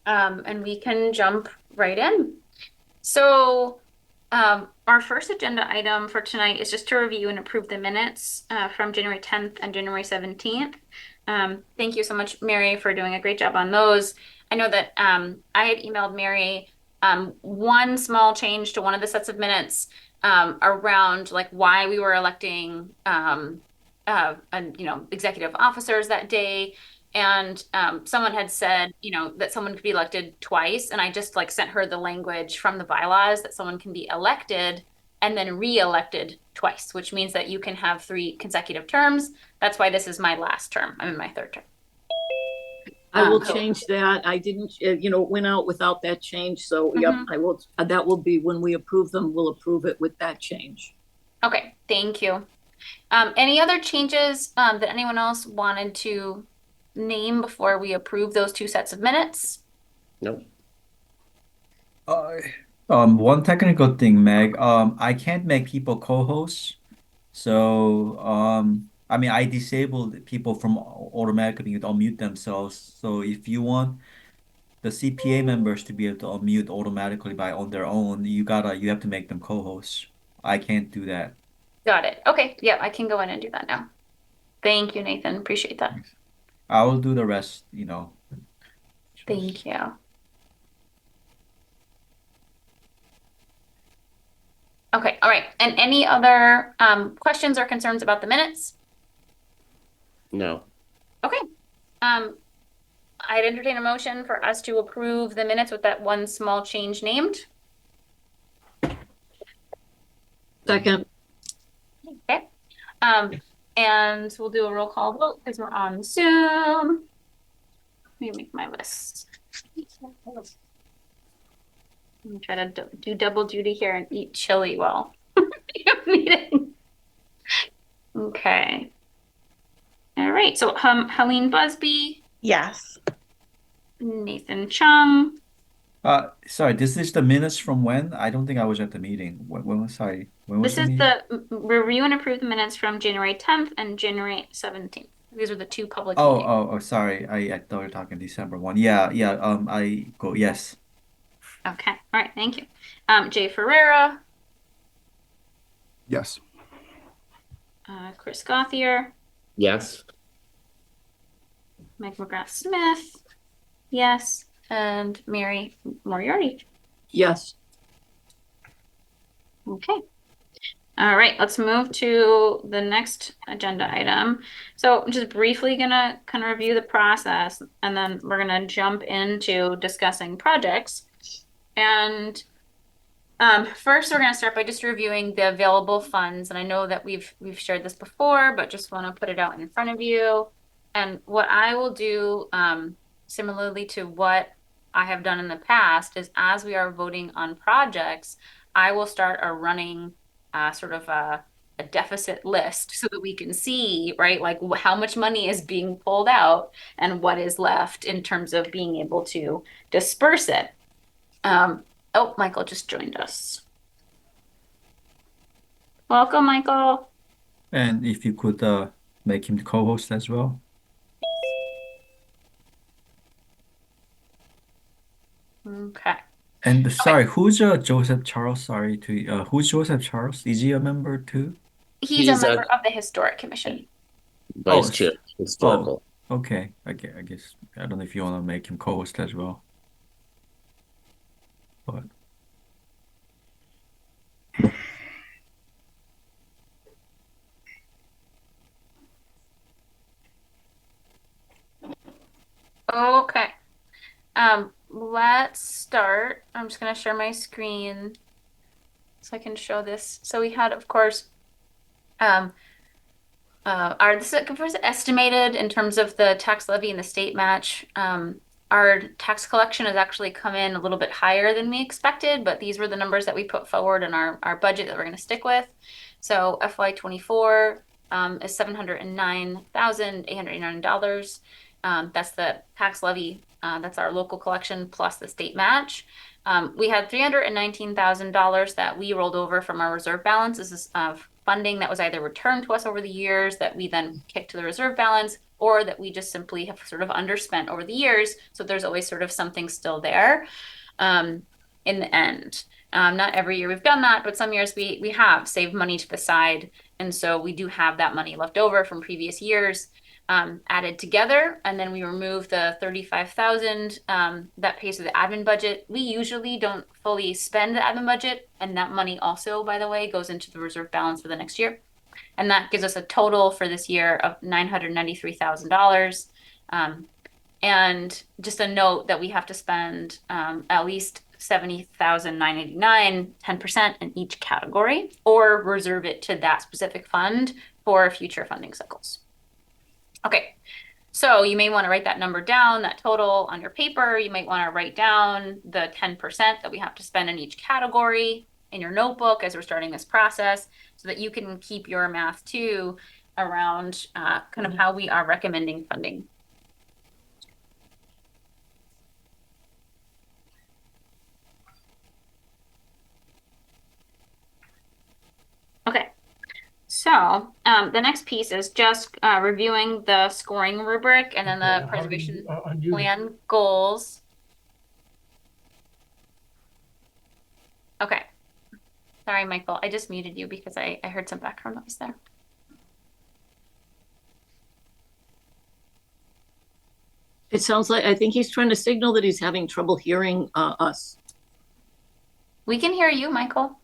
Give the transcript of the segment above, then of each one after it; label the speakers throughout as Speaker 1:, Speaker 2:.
Speaker 1: And we can jump right in. So, our first agenda item for tonight is just to review and approve the minutes from January 10th and January 17th. Thank you so much, Mary, for doing a great job on those. I know that I had emailed Mary one small change to one of the sets of minutes around like why we were electing and executive officers that day. And someone had said, that someone could be elected twice. And I just like sent her the language from the bylaws that someone can be elected and then re-elected twice, which means that you can have 3 consecutive terms. That's why this is my last term. I'm in my 3rd term.
Speaker 2: I will change that. I didn't, it went out without that change. So, yep, I will. That will be when we approve them, we'll approve it with that change.
Speaker 1: Okay, thank you. Any other changes that anyone else wanted to name before we approve those 2 sets of minutes?
Speaker 3: Nope.
Speaker 4: One technical thing, Meg. I can't make people co-hosts. So, I mean, I disabled people from automatically being able to unmute themselves. So if you want the CPA members to be able to unmute automatically on their own, you have to make them co-hosts. I can't do that.
Speaker 1: Got it. Okay, yeah, I can go in and do that now. Thank you, Nathan. Appreciate that.
Speaker 4: I will do the rest,
Speaker 1: Thank you. Okay, all right. And any other questions or concerns about the minutes?
Speaker 3: No.
Speaker 1: Okay. I'd entertain a motion for us to approve the minutes with that one small change named.
Speaker 2: Second.
Speaker 1: Okay. And we'll do a roll call vote because we're on Zoom. Let me make my list. I'm trying to do double duty here and eat chili while meeting. Okay. All right. So Helene Busby.
Speaker 5: Yes.
Speaker 1: Nathan Chung.
Speaker 4: Sorry, this is the minutes from when? I don't think I was at the meeting. Sorry, when was
Speaker 1: This
Speaker 4: the
Speaker 1: is
Speaker 4: meeting?
Speaker 1: the review and approve the minutes from January 10th and January 17th. These are the 2 public meetings.
Speaker 4: Oh, sorry. I thought we were talking December one. Yeah. I go, yes.
Speaker 1: Okay. All right. Thank you. Jay Ferreira.
Speaker 6: Yes.
Speaker 1: Chris Gothier.
Speaker 3: Yes.
Speaker 1: Mike McGrath Smith. Yes. And Mary Moriarty.
Speaker 2: Yes.
Speaker 1: Okay. All right, let's move to the next agenda item. So I'm just briefly gonna kind of review the process and then we're gonna jump into discussing projects. And first we're gonna start by just reviewing the available funds. And I know that we've shared this before, but just want to put it out in front of you. And what I will do, similarly to what I have done in the past, is as we are voting on projects, I will start a running sort of a deficit list so that we can see, right, like how much money is being pulled out and what is left in terms of being able to disperse it. Oh, Michael just joined us. Welcome, Michael.
Speaker 4: And if you could make him the co-host as well.
Speaker 1: Okay.
Speaker 4: And sorry, who's Joseph Charles? Sorry to who's Joseph Charles? Is he a member too?
Speaker 1: He's a member of the Historic Commission.
Speaker 3: Vice Chair, Historical.
Speaker 4: Okay. I guess I don't know if you want to make him co-host as well. But
Speaker 1: Okay. Let's start. I'm just gonna share my screen so I can show this. So we had, of course, this is estimated in terms of the tax levy and the state match. Our tax collection has actually come in a little bit higher than we expected, but these were the numbers that we put forward in our budget that we're going to stick with. So FY24 is $709,889. That's the tax levy. That's our local collection plus the state match. We had $319,000 that we rolled over from our reserve balance. This is funding that was either returned to us over the years that we then kicked to the reserve balance, or that we just simply have sort of underspent over the years. So there's always sort of something still there in the end. Not every year we've done that, but some years we have saved money to the side. And so we do have that money left over from previous years added together. And then we remove the 35,000 that pays for the admin budget. We usually don't fully spend the admin budget. And that money also, by the way, goes into the reserve balance for the next year. And that gives us a total for this year of $993,000. And just a note that we have to spend at least $70,989, 10% in each category, or reserve it to that specific fund for future funding cycles. Okay, so you may want to write that number down, that total on your paper. You might want to write down the 10% that we have to spend in each category in your notebook as we're starting this process, so that you can keep your math too around kind of how we are recommending funding. Okay, so the next piece is just reviewing the scoring rubric and then the preservation plan goals. Okay. Sorry, Michael, I just muted you because I heard some background noise there.
Speaker 2: It sounds like, I think he's trying to signal that he's having trouble hearing us.
Speaker 1: We can hear you, Michael.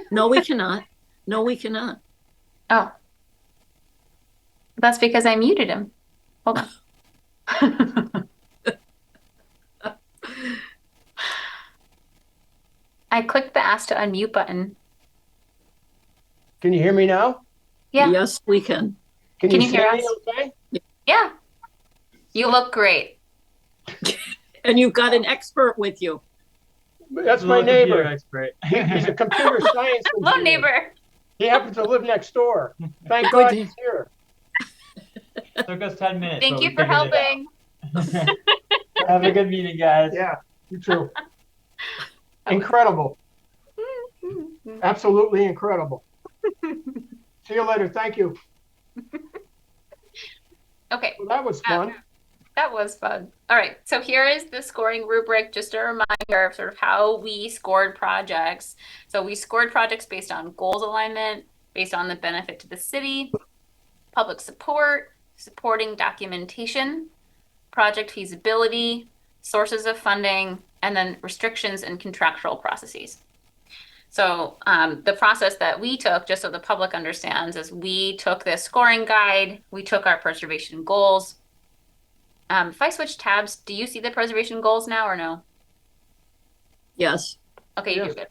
Speaker 2: No, we cannot. No, we cannot.
Speaker 1: Oh. That's because I muted him. Hold on. I clicked the ask to unmute button.
Speaker 5: Can you hear me now?
Speaker 1: Yeah.
Speaker 2: Yes, we can.
Speaker 1: Can you hear
Speaker 5: me
Speaker 1: us?
Speaker 5: okay?
Speaker 1: Yeah. You look great.
Speaker 2: And you've got an expert with you.
Speaker 5: That's my neighbor. Expert. He's a computer science engineer.
Speaker 1: Hello, neighbor.
Speaker 5: He happens to live next door. Thank God he's here.
Speaker 6: Took us 10 minutes.
Speaker 1: Thank you for helping.
Speaker 6: Have a good meeting, guys.
Speaker 5: Yeah, you too. Incredible. Absolutely incredible. See you later. Thank you.
Speaker 1: Okay.
Speaker 5: Well, that was fun.
Speaker 1: That was fun. All right. So here is the scoring rubric, just a reminder of sort of how we scored projects. So we scored projects based on goals alignment, based on the benefit to the city, public support, supporting documentation, project feasibility, sources of funding, and then restrictions and contractual processes. So the process that we took, just so the public understands, is we took this scoring guide, we took our preservation goals. If I switch tabs, do you see the preservation goals now or no?
Speaker 2: Yes.
Speaker 1: Okay,
Speaker 5: Yes.
Speaker 1: you're good.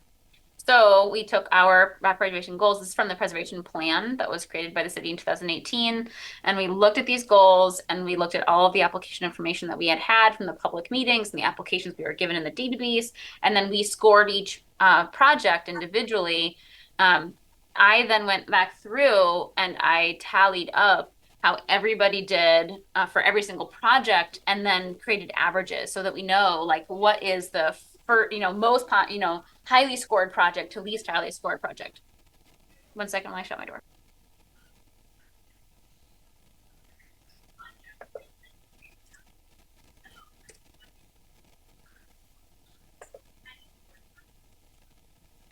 Speaker 1: So we took our preservation goals. This is from the preservation plan that was created by the city in 2018. And we looked at these goals and we looked at all of the application information that we had from the public meetings and the applications we were given in the database. And then we scored each project individually. I then went back through and I tallied up how everybody did for every single project, and then created averages so that we know like what is the most highly scored project to least highly scored project. 1 second while I shut my door.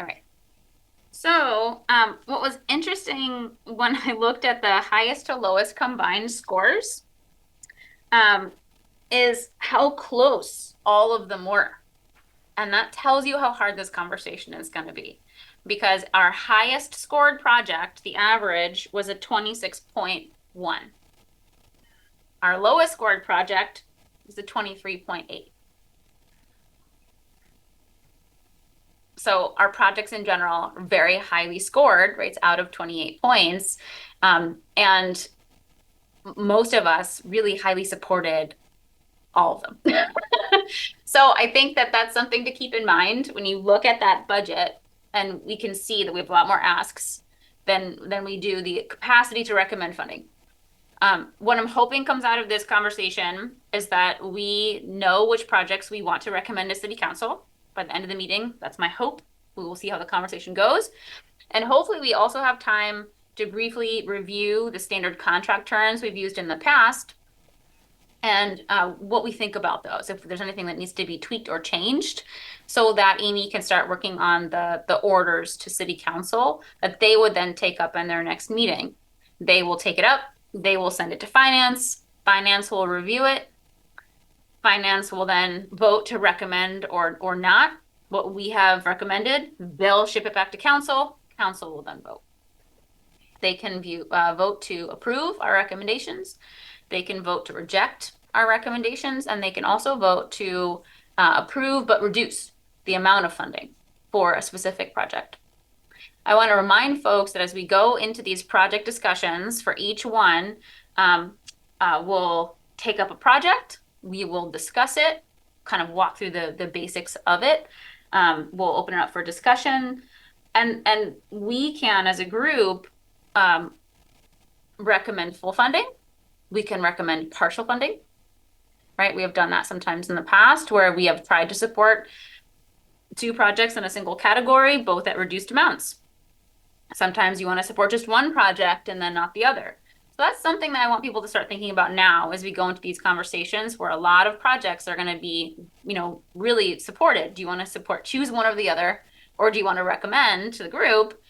Speaker 1: All right. So what was interesting when I looked at the highest to lowest combined scores is how close all of them were. And that tells you how hard this conversation is going to be. Because our highest scored project, the average, was a 26.1. Our lowest scored project was a 23.8. So our projects in general are very highly scored, right? It's out of 28 points. And most of us really highly supported all of them. So I think that that's something to keep in mind when you look at that budget, and we can see that we have a lot more asks than we do the capacity to recommend funding. What I'm hoping comes out of this conversation is that we know which projects we want to recommend to City Council by the end of the meeting. That's my hope. We will see how the conversation goes. And hopefully we also have time to briefly review the standard contract terms we've used in the past and what we think about those, if there's anything that needs to be tweaked or changed, so that Amy can start working on the orders to City Council that they would then take up in their next meeting. They will take it up, they will send it to Finance, Finance will review it, Finance will then vote to recommend or not what we have recommended. They'll ship it back to Council, Council will then vote. They can vote to approve our recommendations. They can vote to reject our recommendations, and they can also vote to approve but reduce the amount of funding for a specific project. I want to remind folks that as we go into these project discussions for each one, we'll take up a project, we will discuss it, kind of walk through the basics of it. We'll open it up for discussion, and we can, as a group, recommend full funding. We can recommend partial funding, right? We have done that sometimes in the past where we have tried to support 2 projects in a single category, both at reduced amounts. Sometimes you want to support just one project and then not the other. So that's something that I want people to start thinking about now as we go into these conversations where a lot of projects are going to be, really supported. Do you want to choose one or the other? Or do you want to recommend to the group,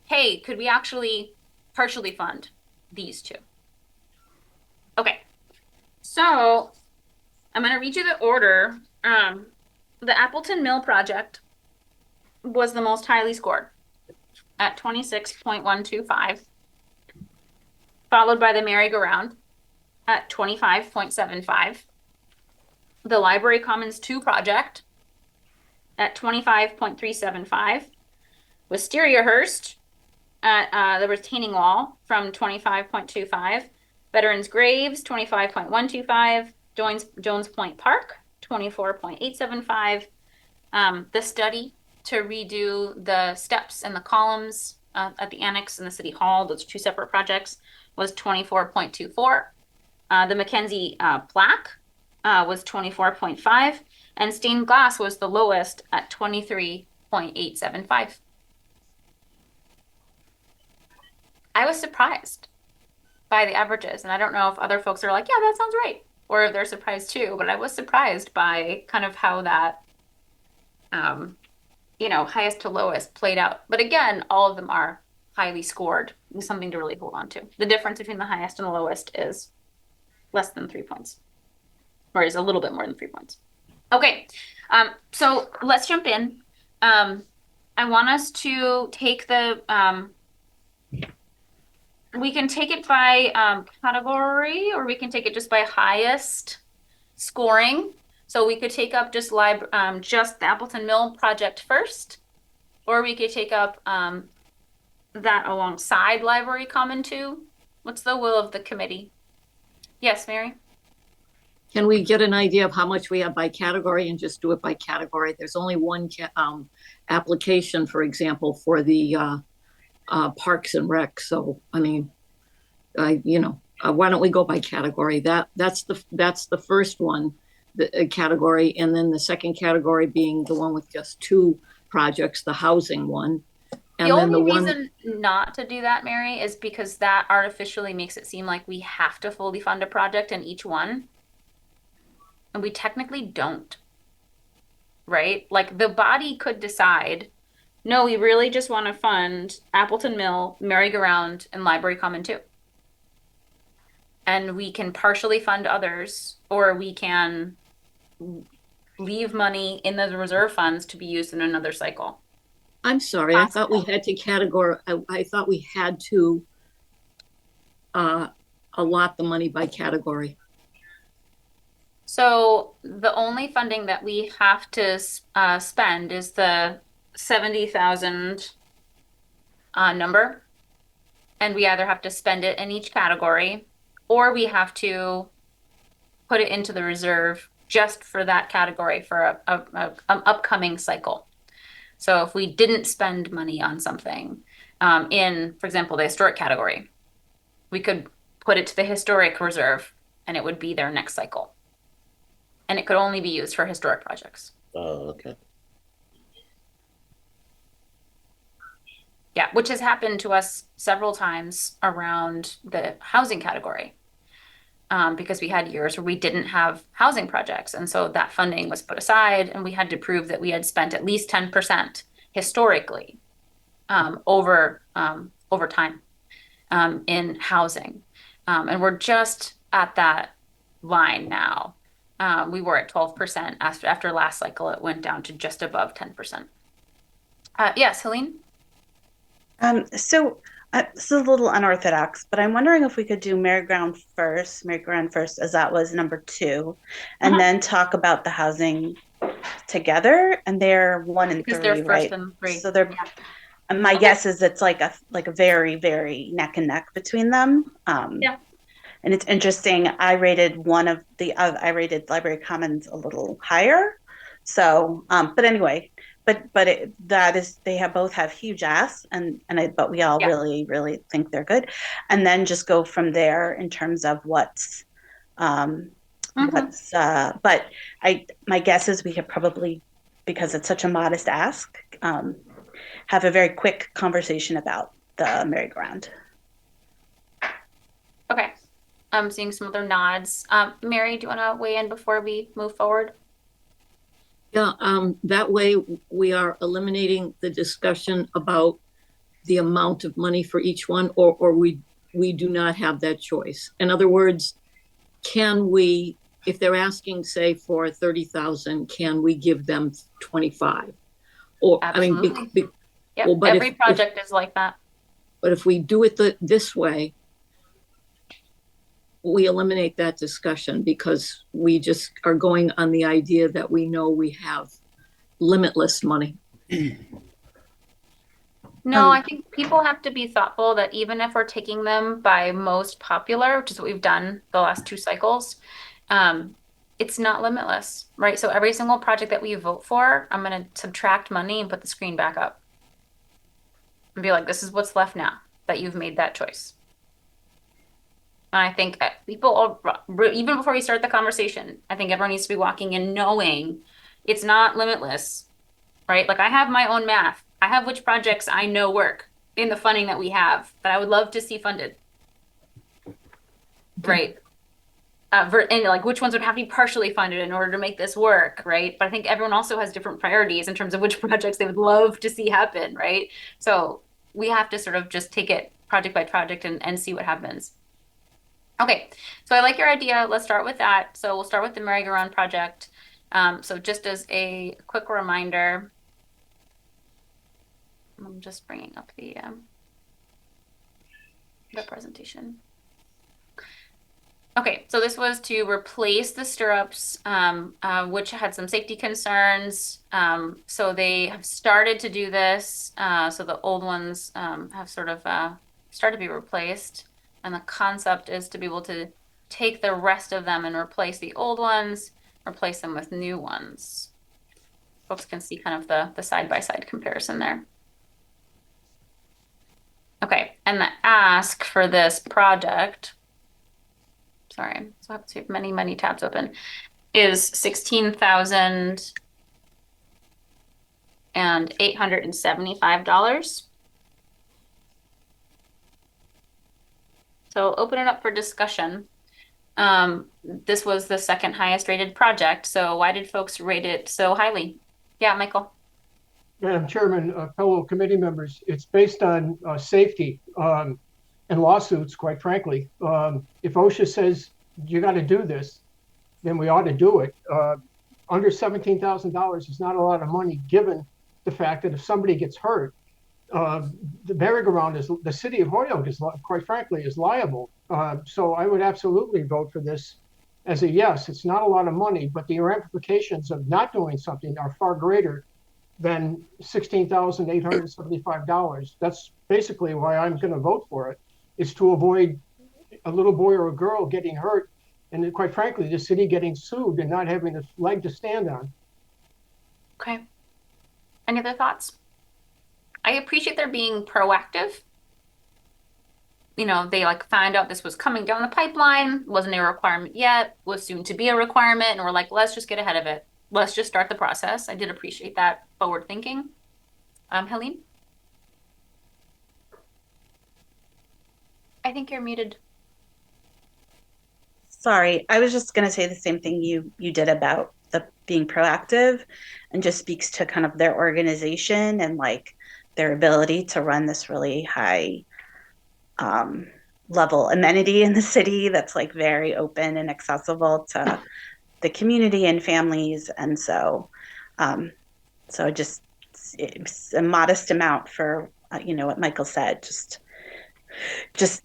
Speaker 1: hey, could we actually partially fund these 2? Okay, so I'm going to read you the order. The Appleton Mill project was the most highly scored at 26.125, followed by the merry-go-round at 25.75, the Library Commons 2 project at 25.375, Wisteria Hearst at the retaining wall from 25.25, Veterans Graves, 25.125, Jones Point Park, 24.875. The study to redo the steps and the columns at the annex in the City Hall, those 2 separate projects, was 24.24. The Mackenzie plaque was 24.5, and stained glass was the lowest at 23.875. I was surprised by the averages. And I don't know if other folks are like, yeah, that sounds right. Or if they're surprised too, but I was surprised by kind of how that, highest to lowest played out. But again, all of them are highly scored. It's something to really hold on to. The difference between the highest and the lowest is less than 3 points, or is a little bit more than 3 points. Okay, so let's jump in. I want us to take we can take it by category, or we can take it just by highest scoring. So we could take up just the Appleton Mill project first, or we could take up that alongside Library Common 2. What's the will of the committee? Yes, Mary?
Speaker 2: Can we get an idea of how much we have by category and just do it by category? There's only one application, for example, for the Parks and Rec. So, I mean, why don't we go by category? That's the first one, the category, and then the second category being the one with just 2 projects, the housing one. And
Speaker 1: the
Speaker 2: then
Speaker 1: only reason not to do that, Mary, is because that artificially makes it seem like we have to fully fund a project in each one. And we technically don't, right? Like the body could decide, no, we really just want to fund Appleton Mill, Merry-Go-Round, and Library Common 2. And we can partially fund others, or we can leave money in the reserve funds to be used in another cycle.
Speaker 2: I'm sorry, I thought we had to I thought we had to allot the money by category.
Speaker 1: So the only funding that we have to spend is the 70,000 number. And we either have to spend it in each category, or we have to put it into the reserve just for that category for an upcoming cycle. So if we didn't spend money on something in, for example, the historic category, we could put it to the historic reserve and it would be their next cycle. And it could only be used for historic projects.
Speaker 3: Oh, okay.
Speaker 1: Yeah, which has happened to us several times around the housing category. Because we had years where we didn't have housing projects. And so that funding was put aside, and we had to prove that we had spent at least 10% historically over time in housing. And we're just at that line now. We were at 12%. After last cycle, it went down to just above 10%. Yes, Helene?
Speaker 7: So this is a little unorthodox, but I'm wondering if we could do merry-go-round first, as that was number 2, and
Speaker 1: Uh-huh.
Speaker 7: then talk about the housing together. And they're 1 and
Speaker 1: Because
Speaker 7: 3,
Speaker 1: they're first
Speaker 7: right?
Speaker 1: and 3.
Speaker 7: So they're, and my
Speaker 1: Okay.
Speaker 7: guess is it's like a very, very neck and neck between them.
Speaker 1: Yeah.
Speaker 7: And it's interesting. I rated Library Commons a little higher. So, but anyway, they both have huge asks, but we all
Speaker 1: Yeah.
Speaker 7: really think they're good, and then just go from there in terms of what's. But my guess is we could probably, because it's such a modest ask, have a very quick conversation about the merry-go-round.
Speaker 1: Okay. I'm seeing some other nods. Mary, do you want to weigh in before we move forward?
Speaker 2: Yeah, that way we are eliminating the discussion about the amount of money for each one, or we do not have that choice. In other words, can we, if they're asking, say, for 30,000, can we give them 25? Or
Speaker 1: Absolutely.
Speaker 2: I mean,
Speaker 1: Yep.
Speaker 2: well, but
Speaker 1: Every project is like that.
Speaker 2: but if we do it this way, we eliminate that discussion because we just are going on the idea that we know we have limitless money.
Speaker 1: No, I think people have to be thoughtful that even if we're taking them by most popular, which is what we've done the last 2 cycles, it's not limitless, right? So every single project that we vote for, I'm going to subtract money and put the screen back up and be like, this is what's left now that you've made that choice. And I think people, even before we start the conversation, I think everyone needs to be walking in knowing it's not limitless, right? Like I have my own math. I have which projects I know work in the funding that we have that I would love to see funded, right? And like which ones would have to be partially funded in order to make this work, right? But I think everyone also has different priorities in terms of which projects they would love to see happen, right? So we have to sort of just take it project by project and see what happens. Okay, so I like your idea. Let's start with that. So we'll start with the merry-go-round project. So just as a quick reminder, I'm just bringing up the presentation. Okay, so this was to replace the stirrups, which had some safety concerns. So they have started to do this. So the old ones have sort of started to be replaced. And the concept is to be able to take the rest of them and replace the old ones, replace them with new ones. Folks can see kind of the side-by-side comparison there. Okay, and the ask for this project, sorry, so I have to have many tabs open, is $16,875. So open it up for discussion. This was the second highest rated project. So why did folks rate it so highly? Yeah, Michael.
Speaker 5: Madam Chairman, fellow committee members, it's based on safety and lawsuits, quite frankly. If OSHA says you got to do this, then we ought to do it. Under $17,000 is not a lot of money, given the fact that if somebody gets hurt, the merry-go-round is, the city of Holyoke is, quite frankly, is liable. So I would absolutely vote for this as a yes. It's not a lot of money, but the ramifications of not doing something are far greater than $16,875. That's basically why I'm going to vote for it, is to avoid a little boy or a girl getting hurt, and quite frankly, the city getting sued and not having a leg to stand on.
Speaker 1: Okay. Any other thoughts? I appreciate their being proactive. You know, they like found out this was coming down the pipeline, wasn't a requirement yet, was soon to be a requirement, and we're like, let's just get ahead of it. Let's just start the process. I did appreciate that forward thinking. Helene? I think you're muted.
Speaker 7: Sorry, I was just going to say the same thing you did about the being proactive, and just speaks to kind of their organization and like their ability to run this really high um, level amenity in the city that's like very open and accessible to the community and families. And um, so just it's a modest amount for what Michael said, just just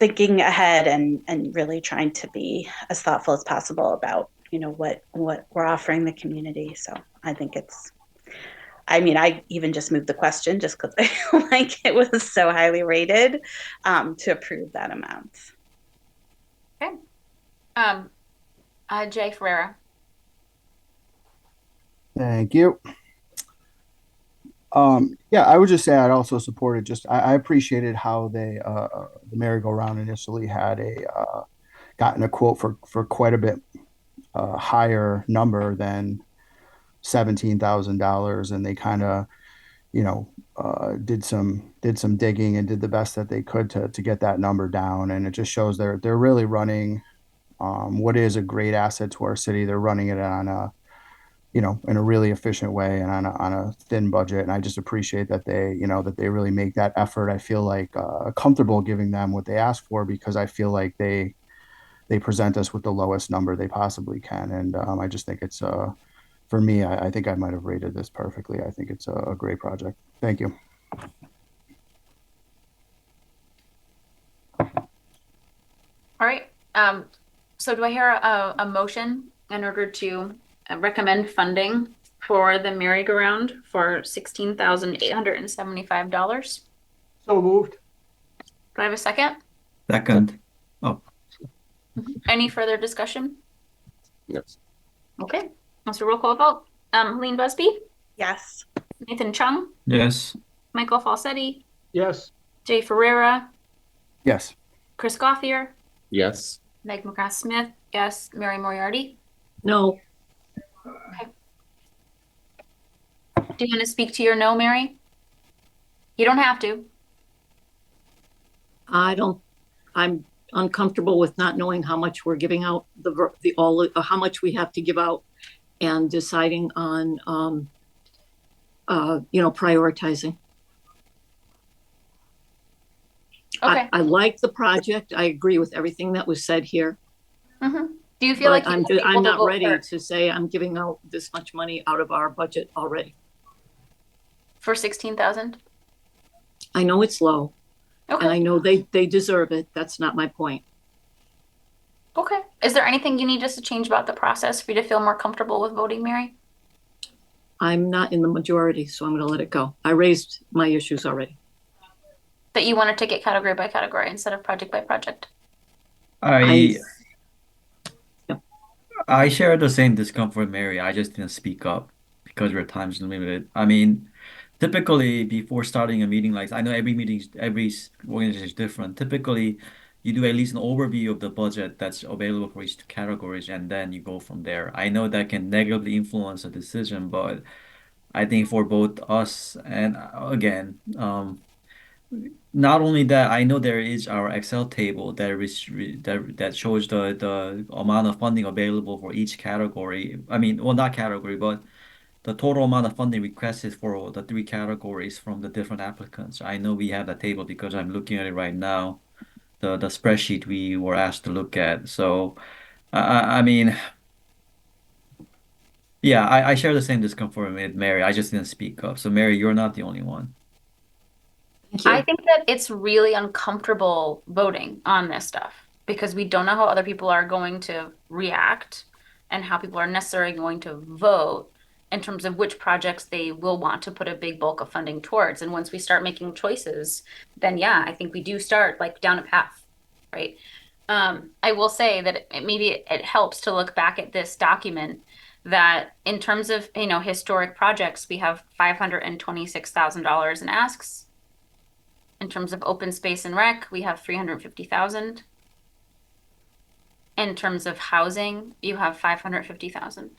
Speaker 7: thinking ahead and really trying to be as thoughtful as possible about what we're offering the community. So I think it's, I mean, I even just moved the question just because I feel like it was so highly rated, to approve that amount.
Speaker 1: Okay. Jay Ferreira.
Speaker 8: Thank you. Yeah, I would just say I'd also supported just I appreciated how they the merry-go-round initially had gotten a quote for quite a bit higher number than $17,000, and they kind of did some digging and did the best that they could to get that number down, and it just shows they're really running what is a great asset to our city. They're running it on a in a really efficient way and on a thin budget. And I just appreciate that they really make that effort. I feel like comfortable giving them what they ask for, because I feel like they present us with the lowest number they possibly can. And I just think it's for me, I think I might have rated this perfectly. I think it's a great project. Thank you.
Speaker 1: All right. So do I hear a motion in order to recommend funding for the merry-go-round for $16,875?
Speaker 5: So moved.
Speaker 1: Do I have a second?
Speaker 4: Second. Oh,
Speaker 1: Any further discussion?
Speaker 3: Yes.
Speaker 1: Okay. Let's roll call vote. Helene Busby,
Speaker 7: Yes.
Speaker 1: Nathan Chung,
Speaker 4: yes.
Speaker 1: Michael Falsetti,
Speaker 5: Yes.
Speaker 1: Jay Ferreira,
Speaker 8: Yes.
Speaker 1: Chris Gothier,
Speaker 3: Yes.
Speaker 1: Meg McGrath Smith, yes, Mary Moriarty.
Speaker 2: No,
Speaker 1: Do you want to speak to your no, Mary? You don't have to.
Speaker 2: I'm uncomfortable with not knowing how much we're giving out, how much we have to give out, and deciding on, prioritizing.
Speaker 1: Okay.
Speaker 2: I like the project. I agree with everything that was said here,
Speaker 1: Mm-hmm. Do you feel
Speaker 2: but
Speaker 1: like you
Speaker 2: I'm
Speaker 1: want people
Speaker 2: I'm
Speaker 1: to
Speaker 2: not
Speaker 1: vote
Speaker 2: ready
Speaker 1: for,
Speaker 2: to say I'm giving out this much money out of our budget already.
Speaker 1: for 16,000?
Speaker 2: I know it's low, and I
Speaker 1: Okay.
Speaker 2: know they deserve it. That's not my point.
Speaker 1: Okay. Is there anything you need us to change about the process for you to feel more comfortable with voting, Mary?
Speaker 2: I'm not in the majority, so I'm going to let it go. I raised my issues already.
Speaker 1: That you want to take it category by category instead of project by project?
Speaker 4: I
Speaker 2: Yeah.
Speaker 4: I share the same discomfort, Mary. I just didn't speak up because our time's limited. I mean, typically before starting a meeting, like I know every organization is different. Typically, you do at least an overview of the budget that's available for each categories, and then you go from there. I know that can negatively influence a decision, but I think for both us and again, not only that, I know there is our Excel table that shows the amount of funding available for each category. I mean, well, not category, but the total amount of funding requested for the three categories from the different applicants. I know we have that table because I'm looking at it right now, the spreadsheet we were asked to look at. So, I mean, yeah, I share the same discomfort with Mary. I just didn't speak up. So, Mary, you're not the only one.
Speaker 2: Thank
Speaker 1: I
Speaker 2: you.
Speaker 1: think that it's really uncomfortable voting on this stuff because we don't know how other people are going to react and how people are necessarily going to vote in terms of which projects they will want to put a big bulk of funding towards. And once we start making choices, then yeah, I think we do start like down a path, right? I will say that maybe it helps to look back at this document that in terms of, historic projects, we have $526,000 in asks. In terms of open space and rec, we have 350,000. In terms of housing, you have 550,000.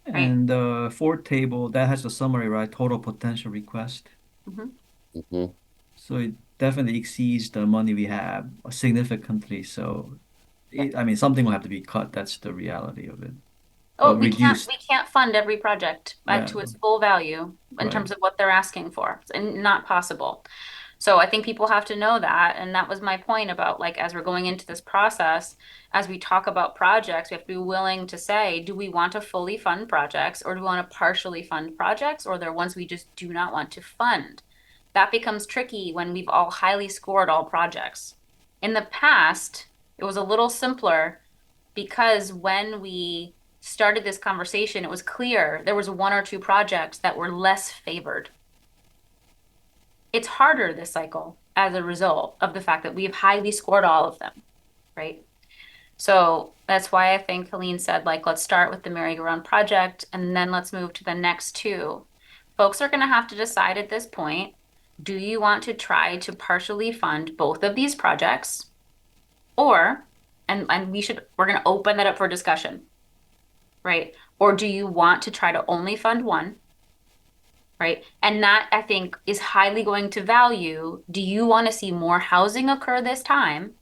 Speaker 1: Right.
Speaker 4: And the fourth table that has the summary, right? Total potential request.
Speaker 1: Mhm.
Speaker 3: Mhm.
Speaker 4: So definitely exceeds the money we have significantly. So, I mean, something will have to be cut. That's the reality of it.
Speaker 1: Oh,
Speaker 4: Or
Speaker 1: we
Speaker 4: reduced.
Speaker 1: can't fund every project
Speaker 4: Yeah,
Speaker 1: to its full value in
Speaker 4: right.
Speaker 1: terms of what they're asking for. It's not possible. So I think people have to know that. And that was my point about like, as we're going into this process, as we talk about projects, we have to be willing to say, do we want to fully fund projects or do we want to partially fund projects, or are there ones we just do not want to fund? That becomes tricky when we've all highly scored all projects. In the past, it was a little simpler because when we started this conversation, it was clear there was one or two projects that were less favored. It's harder this cycle as a result of the fact that we've highly scored all of them, right? So that's why I think Helene said, like, let's start with the merry-go-round project and then let's move to the next two. Folks are going to have to decide at this point, do you want to try to partially fund both of these projects? Or, and we're going to open that up for discussion, right? Or do you want to try to only fund one? Right. And that I think is highly going to value. Do you want to see more housing occur this time?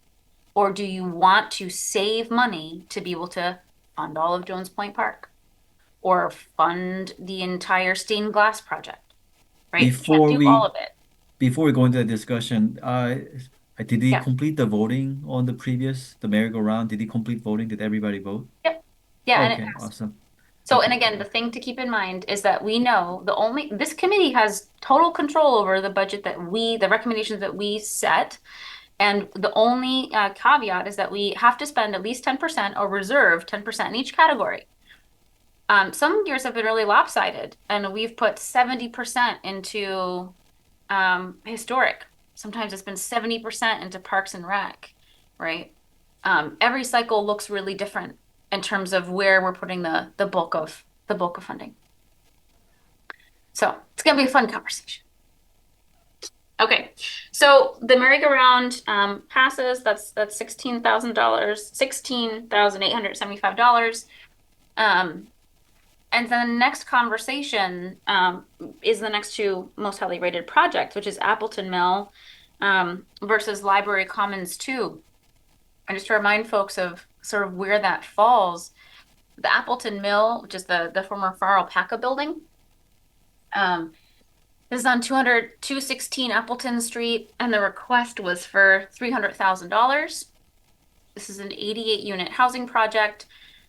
Speaker 1: Or do you want to save money to be able to fund all of Jones Point Park or fund the entire stained glass project? Right? You can't
Speaker 4: Before
Speaker 1: do all
Speaker 4: we
Speaker 1: of it.
Speaker 4: before we go into the discussion, did he
Speaker 1: Yeah.
Speaker 4: complete the voting on the merry-go-round? Did he complete voting? Did everybody vote?
Speaker 1: Yep. Yeah. And it
Speaker 4: Okay,
Speaker 1: passed.
Speaker 4: awesome.
Speaker 1: So, and
Speaker 4: Okay.
Speaker 1: again, the thing to keep in mind is that we know this committee has total control over the budget the recommendations that we set. And the only caveat is that we have to spend at least 10% or reserve 10% in each category. Some years have been really lopsided, and we've put 70% into historic. Sometimes it's been 70% into Parks and Rec, right? Every cycle looks really different in terms of where we're putting the bulk of funding. So it's gonna be a fun conversation. Okay, so the merry-go-round passes. That's $16,875. And then the next conversation is the next two most highly rated projects, which is Appleton Mill versus Library Commons 2. And just to remind folks of sort of where that falls, the Appleton Mill, which is the former Farrell Paca building, this is on 216 Appleton Street, and the request was for $300,000. This is an 88 unit housing project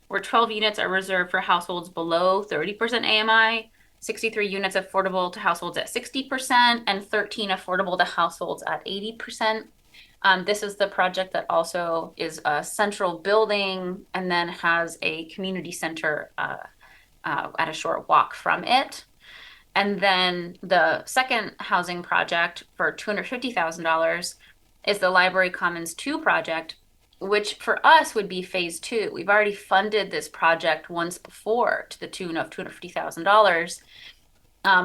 Speaker 1: where 12 units are reserved for households below 30% AMI, 63 units affordable to households at 60%, and 13 affordable to households at 80%. This is the project that also is a central building and then has a community center at a short walk from it. And then the second housing project for $250,000 is the Library Commons 2 project, which for us would be phase 2. We've already funded this project once before to the tune of $250,000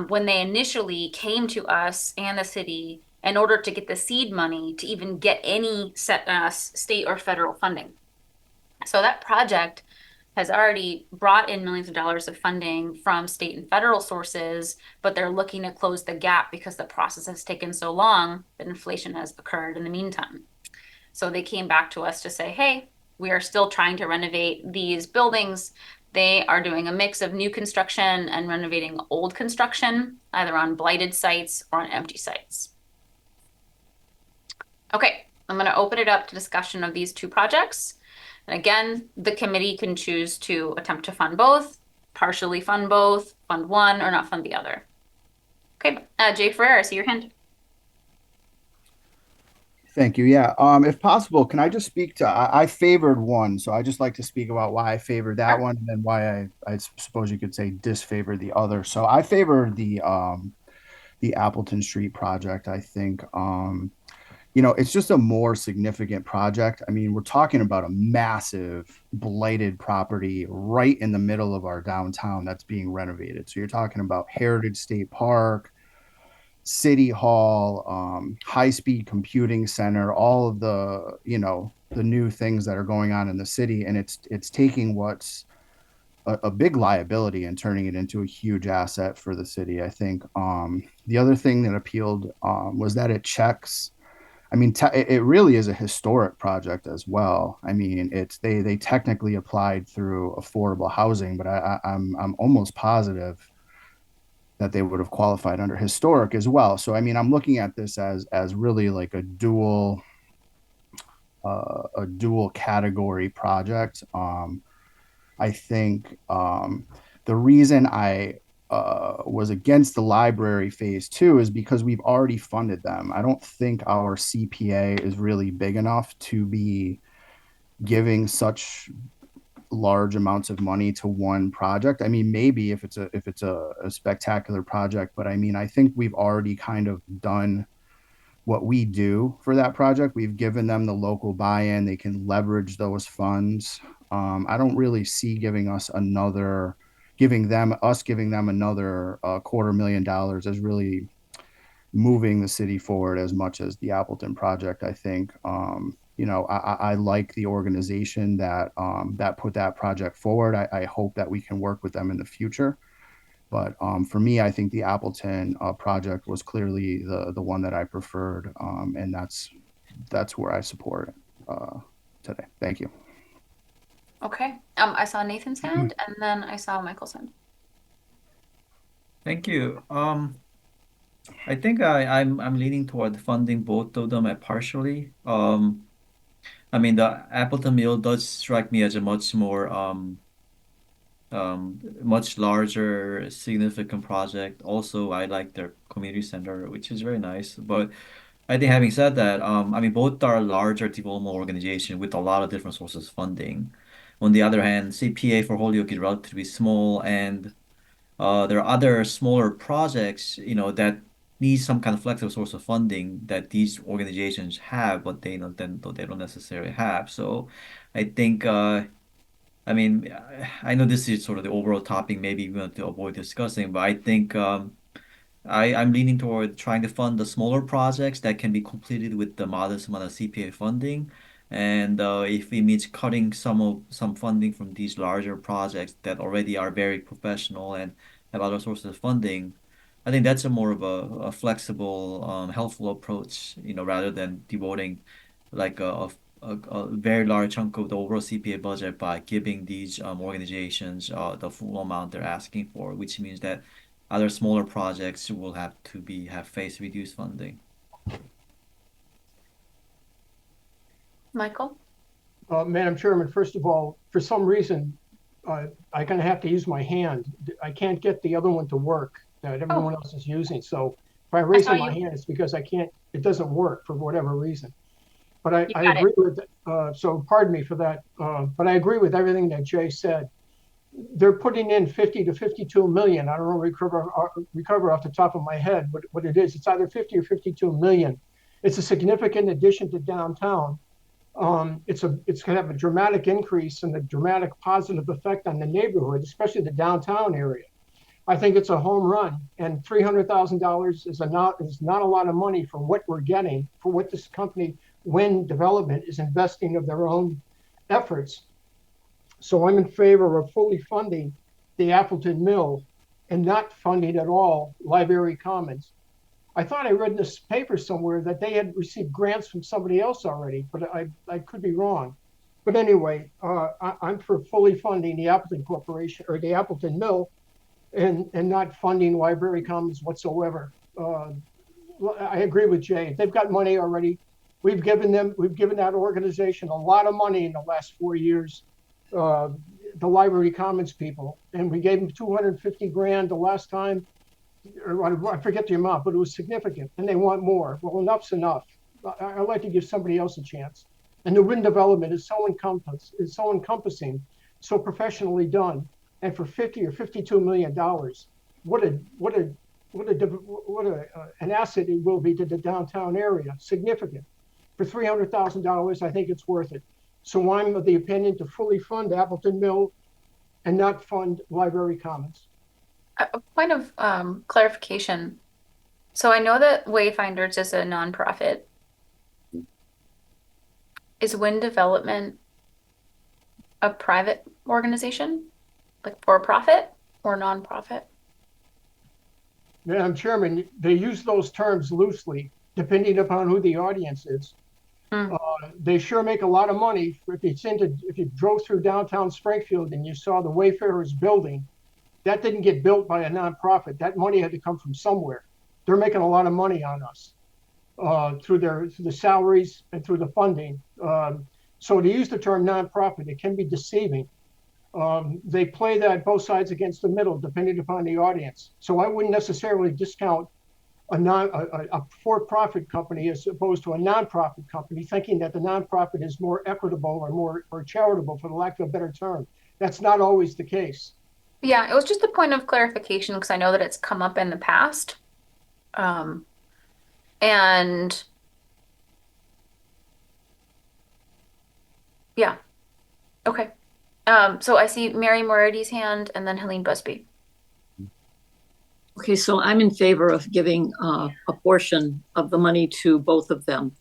Speaker 1: when they initially came to us and the city in order to get the seed money to even get any state or federal funding. So that project has already brought in millions of dollars of funding from state and federal sources, but they're looking to close the gap because the process has taken so long that inflation has occurred in the meantime. So they came back to us to say, hey, we are still trying to renovate these buildings. They are doing a mix of new construction and renovating old construction, either on blighted sites or on empty sites. Okay, I'm going to open it up to discussion of these two projects. And again, the committee can choose to attempt to fund both, partially fund both, fund one, or not fund the other. Okay, Jay Ferrer, I see your hand.
Speaker 8: Thank you. Yeah. If possible, can I just speak to, I favored one. So I just like to speak about why I favored that one and then why I suppose you could say disfavored the other. So I favored the Appleton Street project. I think, it's just a more significant project. I mean, we're talking about a massive blighted property right in the middle of our downtown that's being renovated. So you're talking about Heritage State Park, City Hall, high-speed computing center, all of the new things that are going on in the city, and it's taking what's a big liability and turning it into a huge asset for the city. I think the other thing that appealed was that it checks I mean, it really is a historic project as well. I mean, they technically applied through affordable housing, but I'm almost positive that they would have qualified under historic as well. So I mean, I'm looking at this as really like a dual category project. I think the reason I was against the library phase two is because we've already funded them. I don't think our CPA is really big enough to be giving such large amounts of money to one project. I mean, maybe if it's a spectacular project, but I mean, I think we've already kind of done what we do for that project. We've given them the local buy-in. They can leverage those funds. I don't really see giving them another $250,000 as really moving the city forward as much as the Appleton project. I think, I like the organization that put that project forward. I hope that we can work with them in the future. But for me, I think the Appleton project was clearly the one that I preferred, and that's where I support today. Thank you.
Speaker 1: Okay. I saw Nathan's hand and then I saw Michael's hand.
Speaker 4: Thank you. I think I'm leaning toward funding both of them partially. I mean, the Appleton Mill does strike me as a much larger, significant project. Also, I like their community center, which is very nice. But I think having said that, I mean, both are larger development organization with a lot of different sources of funding. On the other hand, CPA for Holyoke is relatively small, and there are other smaller projects, that need some kind of flexible source of funding that these organizations have, but they don't necessarily have. So I think, I mean, I know this is sort of the overall topic, maybe we want to avoid discussing, but I think I'm leaning toward trying to fund the smaller projects that can be completed with the modest amount of CPA funding. And if it means cutting some funding from these larger projects that already are very professional and have other sources of funding, I think that's a more of a flexible, helpful approach, rather than devoting like a very large chunk of the overall CPA budget by giving these organizations the full amount they're asking for, which means that other smaller projects will have face reduced funding.
Speaker 1: Michael?
Speaker 5: Madam Chairman, first of all, for some reason, I'm going to have to use my hand. I can't get the other one to work that everyone else is using. So if I raise my hand, it's because it doesn't work for whatever reason. But I agree with so pardon me for that. But I agree with everything that Jay said. They're putting in 50 to 52 million. I don't know, recover off the top of my head what it is. It's either 50 or 52 million. It's a significant addition to downtown. It's going to have a dramatic increase and a dramatic positive effect on the neighborhood, especially the downtown area. I think it's a home run, and $300,000 is not a lot of money for what we're getting, for what this company, Wynn Development, is investing of their own efforts. So I'm in favor of fully funding the Appleton Mill and not funding at all Library Commons. I thought I read in this paper somewhere that they had received grants from somebody else already, but I could be wrong. But anyway, I'm for fully funding the Appleton Corporation or the Appleton Mill and not funding Library Commons whatsoever. I agree with Jay. They've got money already. We've given that organization a lot of money in the last 4 years, the Library Commons people, and we gave them 250 grand the last time. Or I forget the amount, but it was significant, and they want more. Well, enough's enough. I'd like to give somebody else a chance. And the Wynn Development is so encompassing, so professionally done, and for 50 or 52 million dollars, what an asset it will be to the downtown area. Significant. For $300,000, I think it's worth it. So I'm of the opinion to fully fund Appleton Mill and not fund Library Commons.
Speaker 1: A point of clarification. So I know that Wayfinders is a nonprofit. Is Wynn Development a private organization, like for profit or nonprofit?
Speaker 5: Madam Chairman, they use those terms loosely. depending upon who the audience is.
Speaker 1: Hmm.
Speaker 5: They sure make a lot of money. If you drove through downtown Springfield and you saw the Wayfarers building, that didn't get built by a nonprofit. That money had to come from somewhere. They're making a lot of money on us through the salaries and through the funding. So to use the term nonprofit, it can be deceiving. They play that both sides against the middle, depending upon the audience. So I wouldn't necessarily discount a for-profit company as opposed to a nonprofit company, thinking that the nonprofit is more equitable or charitable, for the lack of a better term. That's not always the case.
Speaker 1: Yeah, it was just a point of clarification because I know that it's come up in the past. And yeah, okay. So I see Mary Moriarty's hand and then Helene Busby.
Speaker 2: Okay, so I'm in favor of giving a portion of the money to both of them.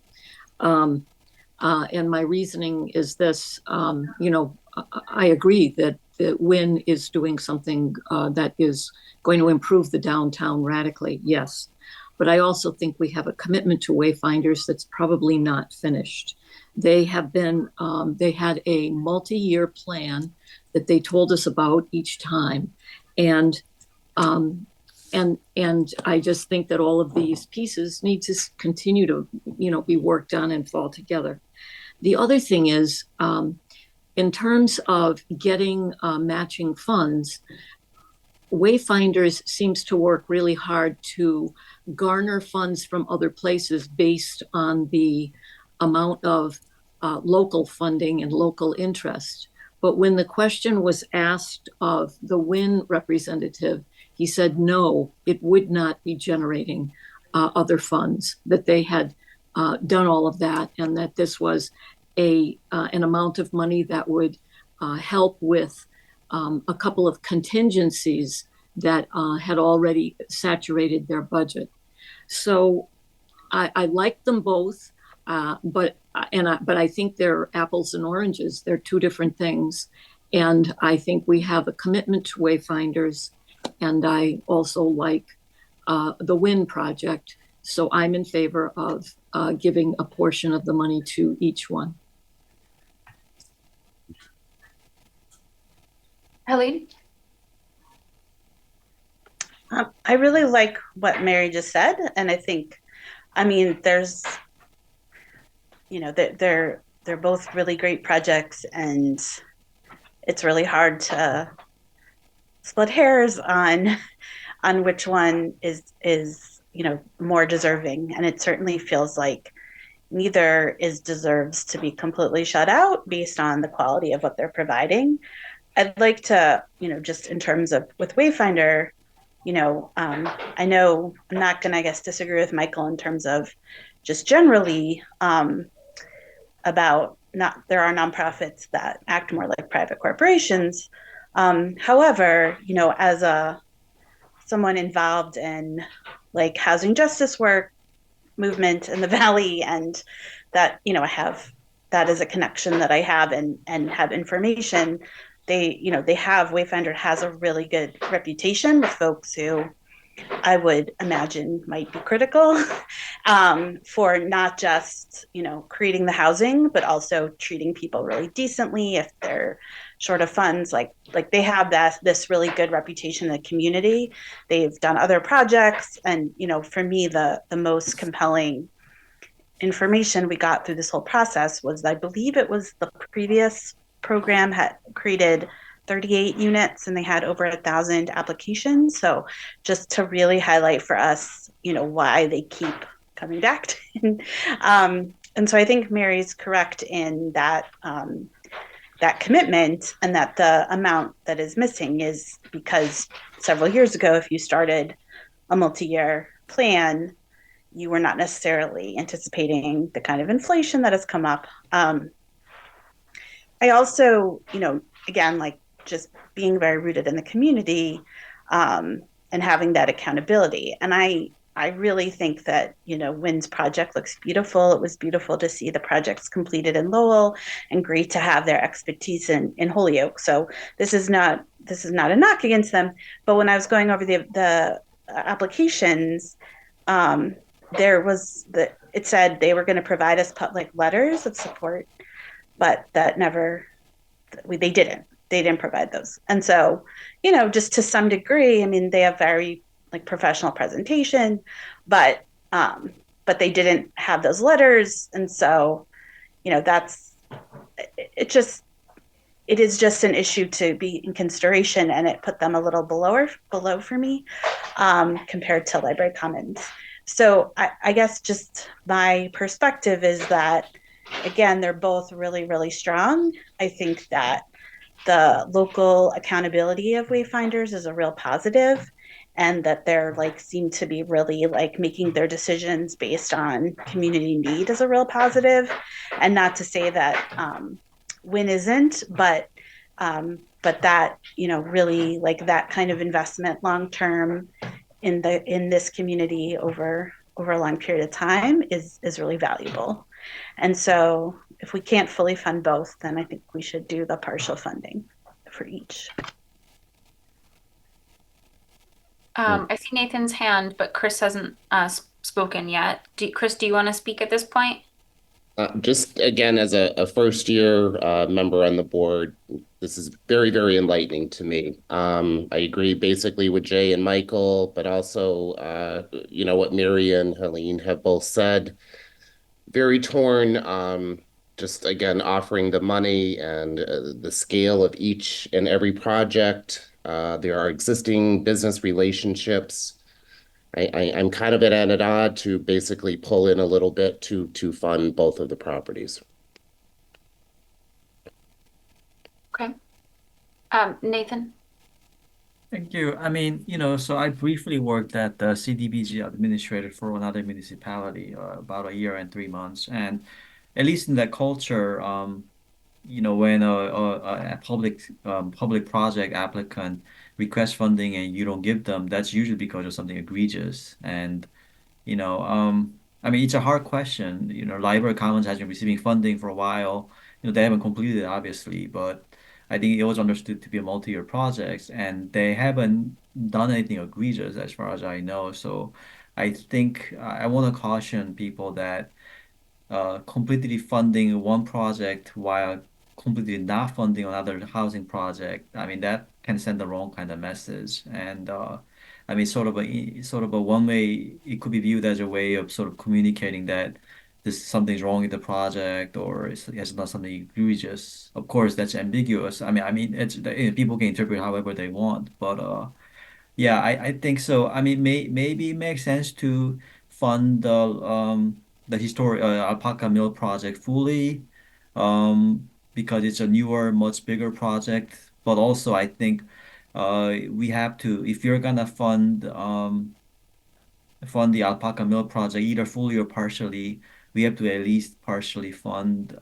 Speaker 2: And my reasoning is this, I agree that WIN is doing something that is going to improve the downtown radically, yes. But I also think we have a commitment to Wayfinders that's probably not finished. They have been, they had a multi-year plan that they told us about each time. And I just think that all of these pieces need to continue to, be worked on and fall together. The other thing is, in terms of getting matching funds, Wayfinders seems to work really hard to garner funds from other places based on the amount of local funding and local interest. But when the question was asked of the WIN representative, he said, no, it would not be generating other funds, that they had done all of that, and that this was an amount of money that would help with a couple of contingencies that had already saturated their budget. So I like them both, but I think they're apples and oranges. They're two different things. And I think we have a commitment to Wayfinders, and I also like the WIN project. So I'm in favor of giving a portion of the money to each one.
Speaker 1: Helene?
Speaker 7: I really like what Mary just said, and I think, there's, they're both really great projects, and it's really hard to split hairs on which one is more deserving, and it certainly feels like neither deserves to be completely shut out based on the quality of what they're providing. I'd like to, just in terms of with Wayfinder, I know I'm not going to, I guess, disagree with Michael in terms of just generally about there are nonprofits that act more like private corporations. However, as someone involved in like housing justice work movement in the Valley, and that, that is a connection that I have and have information. Wayfinder has a really good reputation with folks who I would imagine might be critical for not just, creating the housing, but also treating people really decently if they're short of funds. Like they have this really good reputation in the community. They've done other projects, and for me, the most compelling information we got through this whole process was, I believe it was the previous program had created 38 units and they had over 1,000 applications. So just to really highlight for us, why they keep coming back. And so I think Mary's correct in that that commitment, and that the amount that is missing is because several years ago, if you started a multi-year plan, you were not necessarily anticipating the kind of inflation that has come up. I also, again, like just being very rooted in the community and having that accountability. And I really think that, WIN's project looks beautiful. It was beautiful to see the projects completed in Lowell, and great to have their expertise in Holyoke. So this is not a knock against them. But when I was going over the applications, it said they were going to provide us public letters of support, but that never, they didn't provide those. And so, just to some degree, I mean, they have very like professional presentation, but they didn't have those letters. And so, that's, it is just an issue to be in consideration, and it put them a little below for me, compared to Library Commons. So I guess just my perspective is that, again, they're both really, really strong. I think that the local accountability of wayfinders is a real positive, and that they're like seem to be really like making their decisions based on community need is a real positive. And not to say that Win isn't, but that, really like that kind of investment long term in this community over a long period of time is really valuable. And so if we can't fully fund both, then I think we should do the partial funding for each.
Speaker 1: I see Nathan's hand, but Chris hasn't spoken yet. Chris, do you want to speak at this point?
Speaker 3: Just again, as a first year member on the board, this is very, very enlightening to me. I agree basically with Jay and Michael, but also, what Mary and Helene have both said. Very torn. Just again, offering the money and the scale of each and every project. There are existing business relationships. I'm kind of at an odd to basically pull in a little bit to fund both of the properties.
Speaker 1: Okay. Nathan?
Speaker 4: Thank you. I mean, so I briefly worked at the CDBG administrator for another municipality, about a year and 3 months. And at least in that culture, when a public project applicant requests funding and you don't give them, that's usually because of something egregious. And I mean, it's a hard question. Library Commons has been receiving funding for a while. They haven't completed it, obviously, but I think it was understood to be a multi-year project, and they haven't done anything egregious as far as I know. So I think I want to caution people that completely funding one project while completely not funding another housing project, I mean, that can send the wrong kind of message. And I mean, sort of a one way, it could be viewed as a way of sort of communicating that something's wrong with the project or it has done something egregious. Of course, that's ambiguous. I mean, people can interpret however they want, but yeah, I think so. I mean, maybe it makes sense to fund the historic Alpaca Mill project fully, because it's a newer, much bigger project. But also, I think we have to, if you're gonna fund the Alpaca Mill project either fully or partially, we have to at least partially fund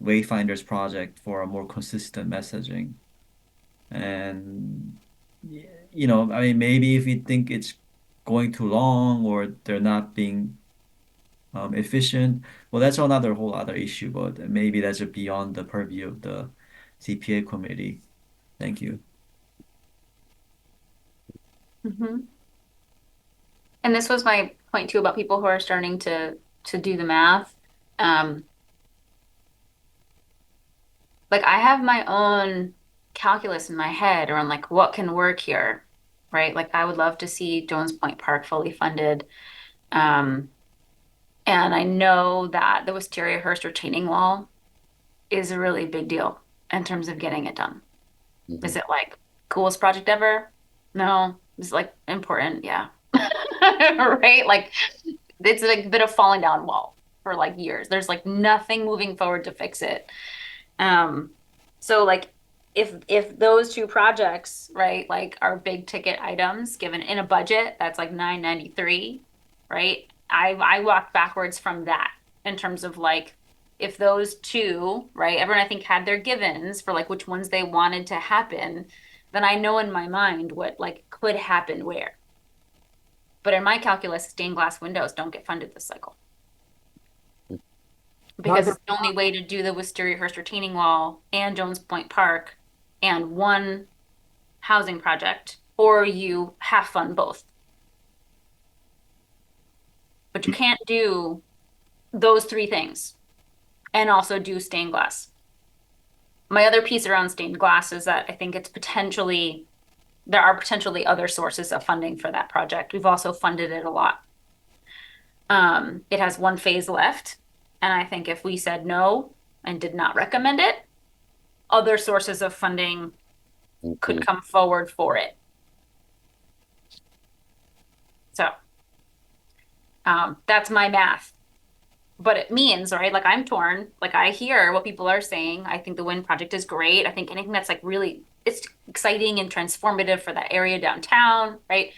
Speaker 4: Wayfinder's project for a more consistent messaging. And I mean, maybe if you think it's going too long or they're not being efficient, well, that's another whole other issue, but maybe that's beyond the purview of the CPA committee. Thank you.
Speaker 1: Mm-hmm. And this was my point too about people who are starting to do the math. Like I have my own calculus in my head around like what can work here, right? Like I would love to see Jones Point Park fully funded. And I know that the Wisteria Hearst retaining wall is a really big deal in terms of getting it done. Is it like coolest project ever? No. It's like important, yeah. Right? Like it's like a bit of falling down wall for like years. There's like nothing moving forward to fix it. So like if those two projects, right, like are big ticket items given in a budget that's like 993, right? I walked backwards from that in terms of like if those two, right, everyone I think had their givens for like which ones they wanted to happen, then I know in my mind what like could happen where. But in my calculus, stained glass windows don't get funded this cycle. Because it's the only way to do the Wisteria Hearst retaining wall and Jones Point Park and one housing project, or you half fund both. but you can't do those three things and also do stained glass. My other piece around stained glass is that I think there are potentially other sources of funding for that project. We've also funded it a lot. It has one phase left, and I think if we said no and did not recommend it, other sources of funding could come forward for it. So, that's my math. But it means, right? Like I'm torn. Like I hear what people are saying. I think the wind project is great. I think anything that's like really it's exciting and transformative for that area downtown, right?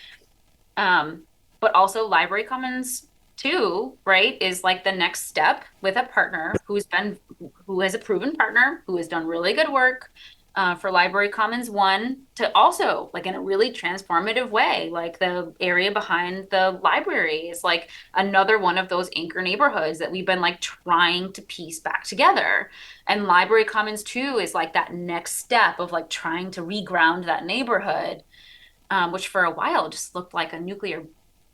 Speaker 1: But also Library Commons too, right, is like the next step with a partner who has a proven partner who has done really good work for Library Commons 1 to also like in a really transformative way, like the area behind the library is like another one of those anchor neighborhoods that we've been like trying to piece back together. And Library Commons 2 is like that next step of like trying to reground that neighborhood, which for a while just looked like a nuclear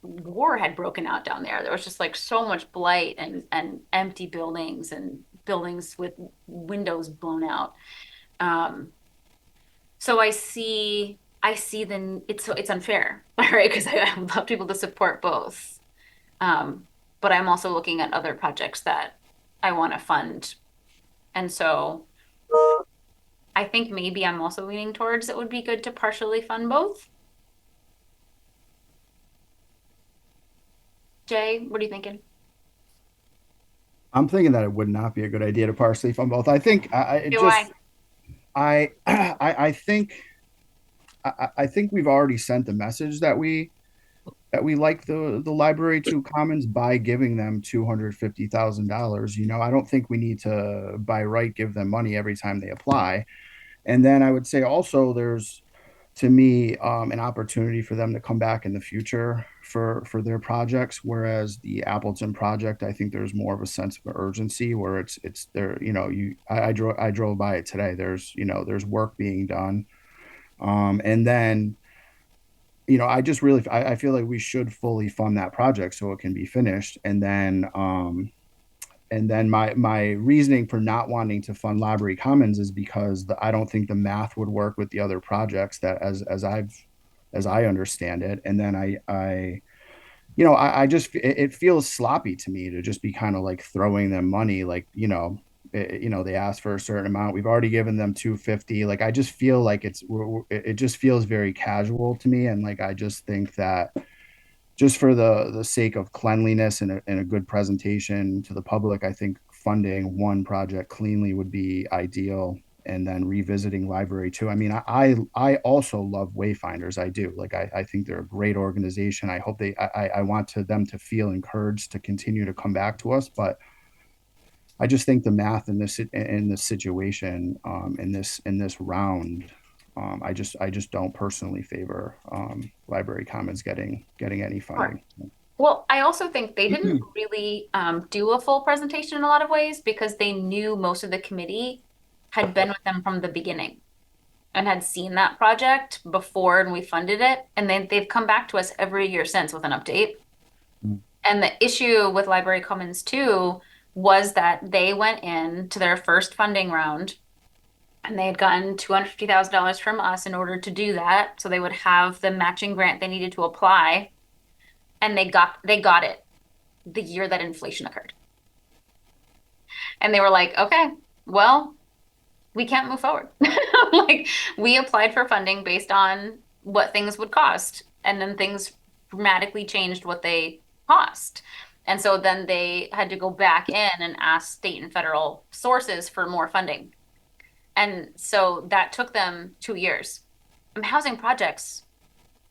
Speaker 1: war had broken out down there. There was just like so much blight and empty buildings and buildings with windows blown out. So it's unfair, right? Because I would love people to support both. But I'm also looking at other projects that I want to fund. And so I think maybe I'm also leaning towards it would be good to partially fund both. Jay, what are you thinking?
Speaker 8: I'm thinking that it would not be a good idea to partially fund both. I think I think I think we've already sent the message that we like the library to commons by giving them $250,000. I don't think we need to by right give them money every time they apply. And then I would say also there's to me an opportunity for them to come back in the future for their projects, whereas the Appleton project, I think there's more of a sense of urgency where it's there. I drove by it today. There's work being done, and then I feel like we should fully fund that project so it can be finished. And then my reasoning for not wanting to fund Library Commons is because I don't think the math would work with the other projects that as I understand it. And then I just it feels sloppy to me to just be kind of like throwing them money, like they asked for a certain amount. We've already given them 250. Like I just feel like it just feels very casual to me, and like I just think that just for the sake of cleanliness and a good presentation to the public, I think funding one project cleanly would be ideal. And then revisiting Library too. I mean, I also love Wayfinders. I do. Like I think they're a great organization. I hope I want them to feel encouraged to continue to come back to us. But I just think the math in this situation, in this round, I just don't personally favor Library Commons getting any funding.
Speaker 1: Well, I also think they didn't really do a full presentation in a lot of ways because they knew most of the committee had been with them from the beginning and had seen that project before and we funded it. And then they've come back to us every year since with an update. And the issue with Library Commons 2 was that they went in to their first funding round and they had gotten $250,000 from us in order to do that. So they would have the matching grant they needed to apply. And they got it the year that inflation occurred. And they were like, okay, well, we can't move forward. Like we applied for funding based on what things would cost. And then things dramatically changed what they cost. And so then they had to go back in and ask state and federal sources for more funding. And so that took them 2 years. Housing projects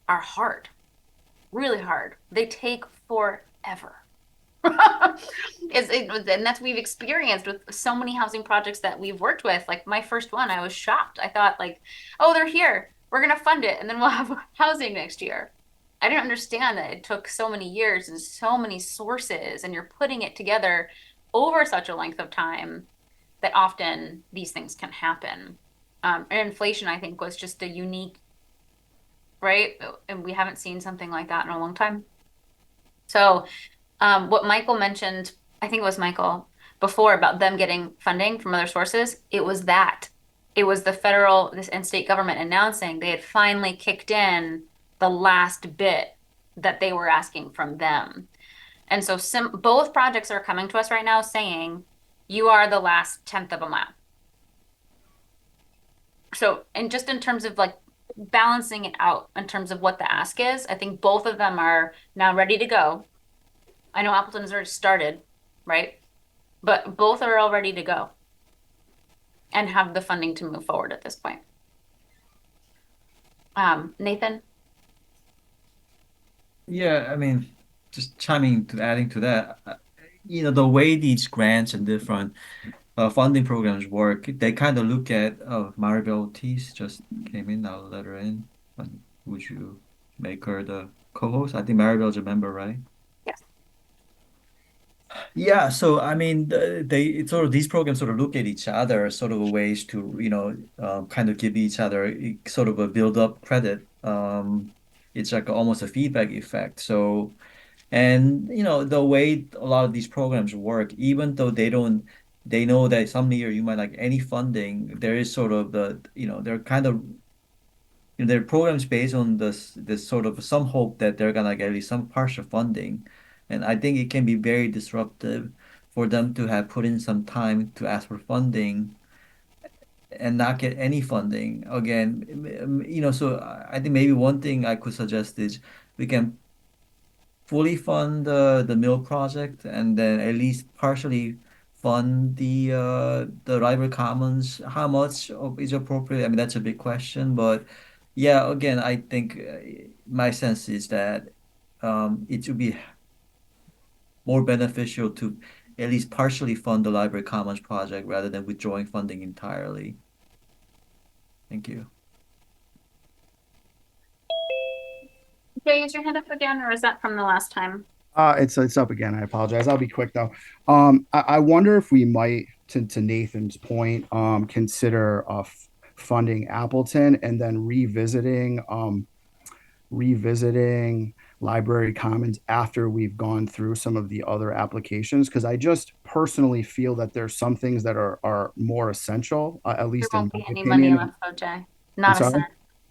Speaker 1: are hard, really hard. They take forever. And that's we've experienced with so many housing projects that we've worked with. Like my first one, I was shocked. I thought like, oh, they're here. We're going to fund it. And then we'll have housing next year. I didn't understand that it took so many years and so many sources and you're putting it together over such a length of time that often these things can happen. And inflation, I think, was just a unique, right? And we haven't seen something like that in a long time. So What Michael mentioned, I think it was Michael before about them getting funding from other sources. It was that. It was the federal and state government announcing they had finally kicked in the last bit that they were asking from them. And so both projects are coming to us right now saying, you are the last tenth of a mile. So, and just in terms of like balancing it out in terms of what the ask is, I think both of them are now ready to go. I know Appleton's already started, right? But both are all ready to go and have the funding to move forward at this point. Nathan?
Speaker 4: Yeah, I mean, just chiming to adding to that, the way these grants and different funding programs work, they kind of look at, Maribel Ortiz just came in, I'll let her in. Would you make her the co-host? I think Maribel's a member, right?
Speaker 1: Yes.
Speaker 4: Yeah, so I mean, it's sort of these programs sort of look at each other as sort of ways to, kind of give each other sort of a build up credit. It's like almost a feedback effect. So, and the way a lot of these programs work, even though they know that some year you might like any funding, there is sort of they're kind of their programs based on this sort of some hope that they're gonna get at least some partial funding. And I think it can be very disruptive for them to have put in some time to ask for funding and not get any funding. Again, so I think maybe one thing I could suggest is we can fully fund the mill project and then at least partially fund the library commons. How much is appropriate? I mean, that's a big question, but yeah, again, I think my sense is that it would be more beneficial to at least partially fund the library commons project rather than withdrawing funding entirely. Thank you.
Speaker 1: Jay, is your hand up again, or is that from the last time?
Speaker 8: It's up again. I apologize. I'll be quick though. I wonder if we might, to Nathan's point, consider funding Appleton and then revisiting Library Commons after we've gone through some of the other applications, because I just personally feel that there's some things that are more essential, at
Speaker 1: There
Speaker 8: least in
Speaker 1: won't
Speaker 8: my
Speaker 1: be any money
Speaker 8: opinion.
Speaker 1: left, though, Jay.
Speaker 8: I'm
Speaker 1: Not a
Speaker 8: sorry.
Speaker 1: cent.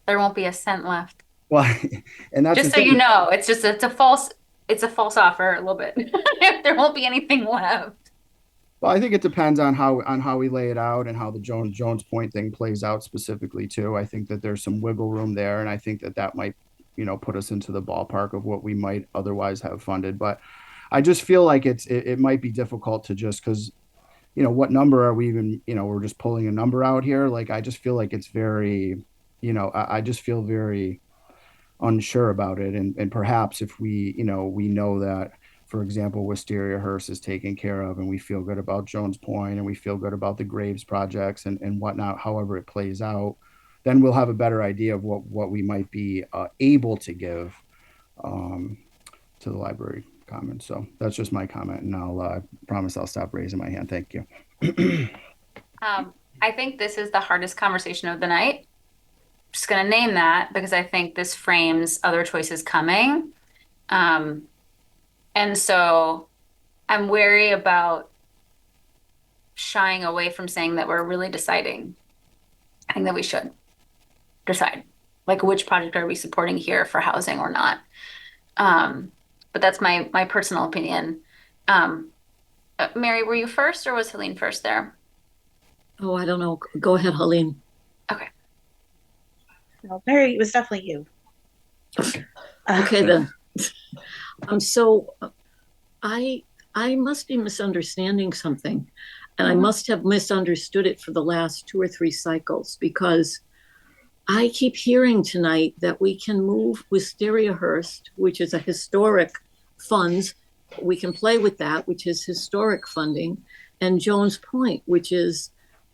Speaker 1: There won't be a cent left.
Speaker 8: Well, and that's
Speaker 1: Just
Speaker 8: the
Speaker 1: so you
Speaker 8: thing.
Speaker 1: know, it's a false offer a little bit. There won't be anything left.
Speaker 8: Well, I think it depends on how we lay it out and how the Jones Point thing plays out specifically too. I think that there's some wiggle room there, and I think that might, put us into the ballpark of what we might otherwise have funded. But I just feel like it might be difficult to just because, what number are we even, we're just pulling a number out here. Like I just feel like it's very, I just feel very unsure about it. And perhaps if we know that, for example, Wisteria Hearst is taken care of and we feel good about Jones Point and we feel good about the Graves projects and whatnot, however it plays out, then we'll have a better idea of what we might be able to give to the library commons. So that's just my comment, and I'll promise I'll stop raising my hand. Thank you.
Speaker 1: I think this is the hardest conversation of the night. Just going to name that because I think this frames other choices coming. And so I'm wary about shying away from saying that we're really deciding. I think that we should decide, like which project are we supporting here for housing or not. But that's my personal opinion. Mary, were you first or was Helene first there?
Speaker 2: Oh, I don't know. Go ahead, Helene.
Speaker 1: Okay.
Speaker 7: No, Mary, it was definitely you.
Speaker 2: Okay, then. So I must be misunderstanding something, and I must have misunderstood it for the last 2 or 3 cycles, because I keep hearing tonight that we can move Wisteria Hearst, which is a historic funds. We can play with that, which is historic funding, and Jones Point, which is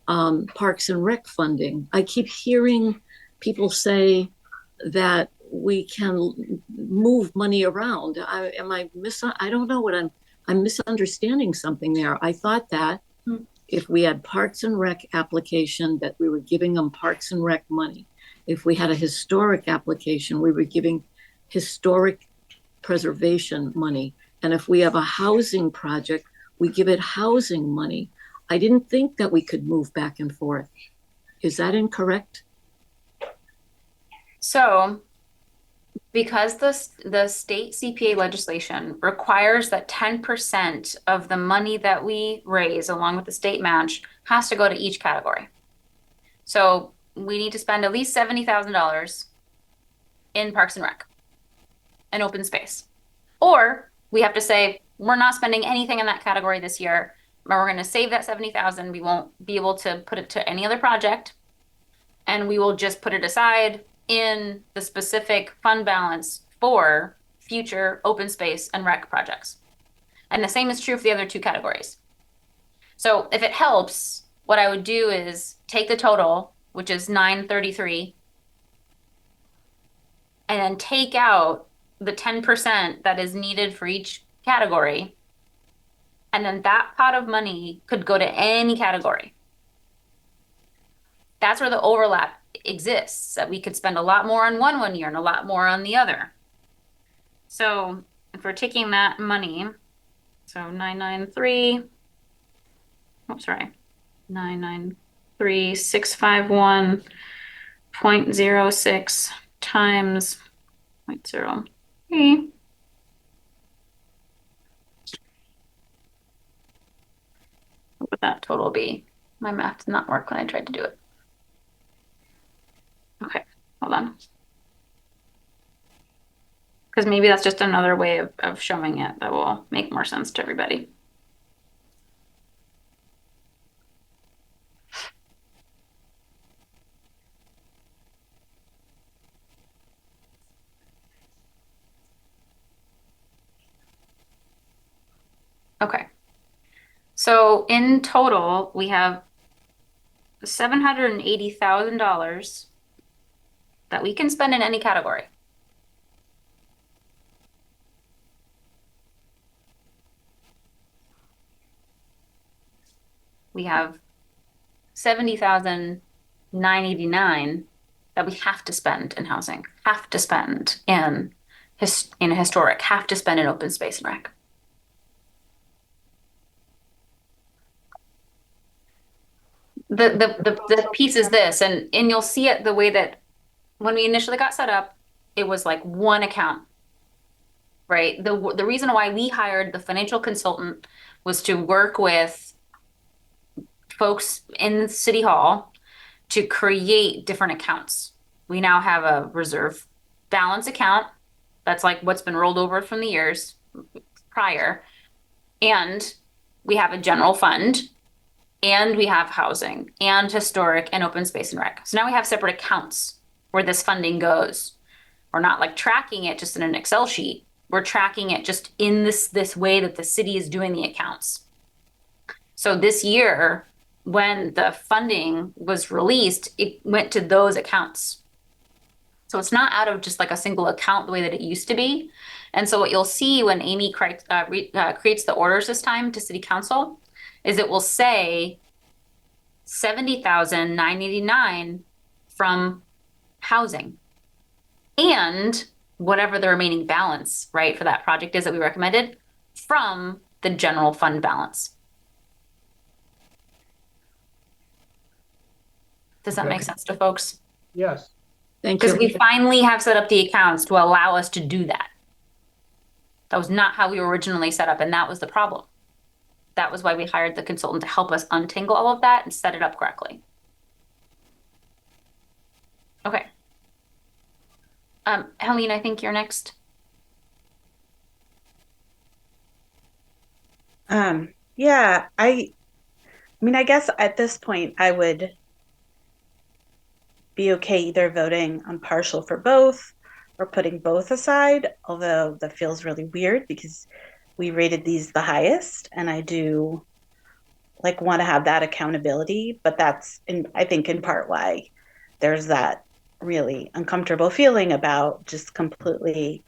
Speaker 2: Parks and Rec funding. I keep hearing people say that we can move money around. I don't know what I'm misunderstanding something there. I thought that if we had Parks and Rec application, that we were giving them Parks and Rec money. If we had a historic application, we were giving historic preservation money. And if we have a housing project, we give it housing money. I didn't think that we could move back and forth. Is that incorrect?
Speaker 1: So, because the state CPA legislation requires that 10% of the money that we raise along with the state match has to go to each category. So we need to spend at least $70,000 in Parks and Rec and open space. Or we have to say, we're not spending anything in that category this year, but we're going to save that 70,000. We won't be able to put it to any other project, and we will just put it aside in the specific fund balance for future open space and rec projects. And the same is true for the other two categories. So if it helps, what I would do is take the total, which is 933, and then take out the 10% that is needed for each category. And then that pot of money could go to any category. That's where the overlap exists, that we could spend a lot more on one year and a lot more on the other. So if we're taking that money, so 993, oh, sorry, 993,651.06 times 0.03. What would that total be? My math did not work when I tried to do it. Okay, hold on. Because maybe that's just another way of showing it that will make more sense to everybody. Okay. So in total, we have $780,000 that we can spend in any category. We have 70,989 that we have to spend in housing, have to spend in historic, have to spend in open space and rec. The piece is this, and you'll see it the way that when we initially got set up, it was like one account, right? The reason why we hired the financial consultant was to work with folks in City Hall to create different accounts. We now have a reserve balance account that's like what's been rolled over from the years prior, and we have a general fund, and we have housing and historic and open space and rec. So now we have separate accounts where this funding goes. We're not like tracking it just in an Excel sheet. We're tracking it just in this way that the city is doing the accounts. So this year, when the funding was released, it went to those accounts. So it's not out of just like a single account the way that it used to be. And so what you'll see when Amy creates the orders this time to City Council is it will say 70,989 from housing and whatever the remaining balance, right, for that project is that we recommended from the general fund balance. Does that make sense to folks?
Speaker 5: Yes.
Speaker 2: Thank
Speaker 1: Because
Speaker 2: you.
Speaker 1: we finally have set up the accounts to allow us to do that. That was not how we were originally set up, and that was the problem. That was why we hired the consultant to help us untangle all of that and set it up correctly. Okay. Helene, I think you're next.
Speaker 7: Yeah, I mean, I guess at this point I would be okay either voting on partial for both or putting both aside, although that feels really weird because we rated these the highest, and I do like want to have that accountability, but that's I think in part why there's that really uncomfortable feeling about just completely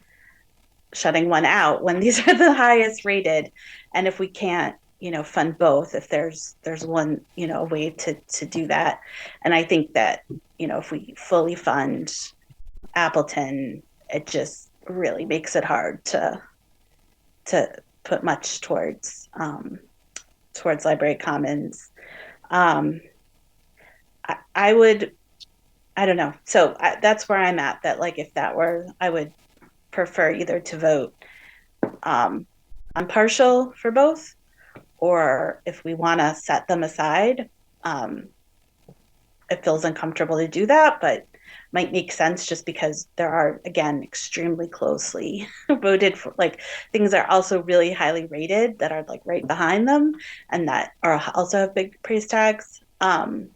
Speaker 7: shutting one out when these are the highest rated. And if we can't, fund both, if there's one, way to do that. And I think that, if we fully fund Appleton, it just really makes it hard to put much towards Library Commons. I would, I don't know. So that's where I'm at. That like if that were, I would prefer either to vote on partial for both, or if we want to set them aside, it feels uncomfortable to do that, but might make sense just because there are again extremely closely voted for, like things are also really highly rated that are like right behind them and that are also have big price tags. But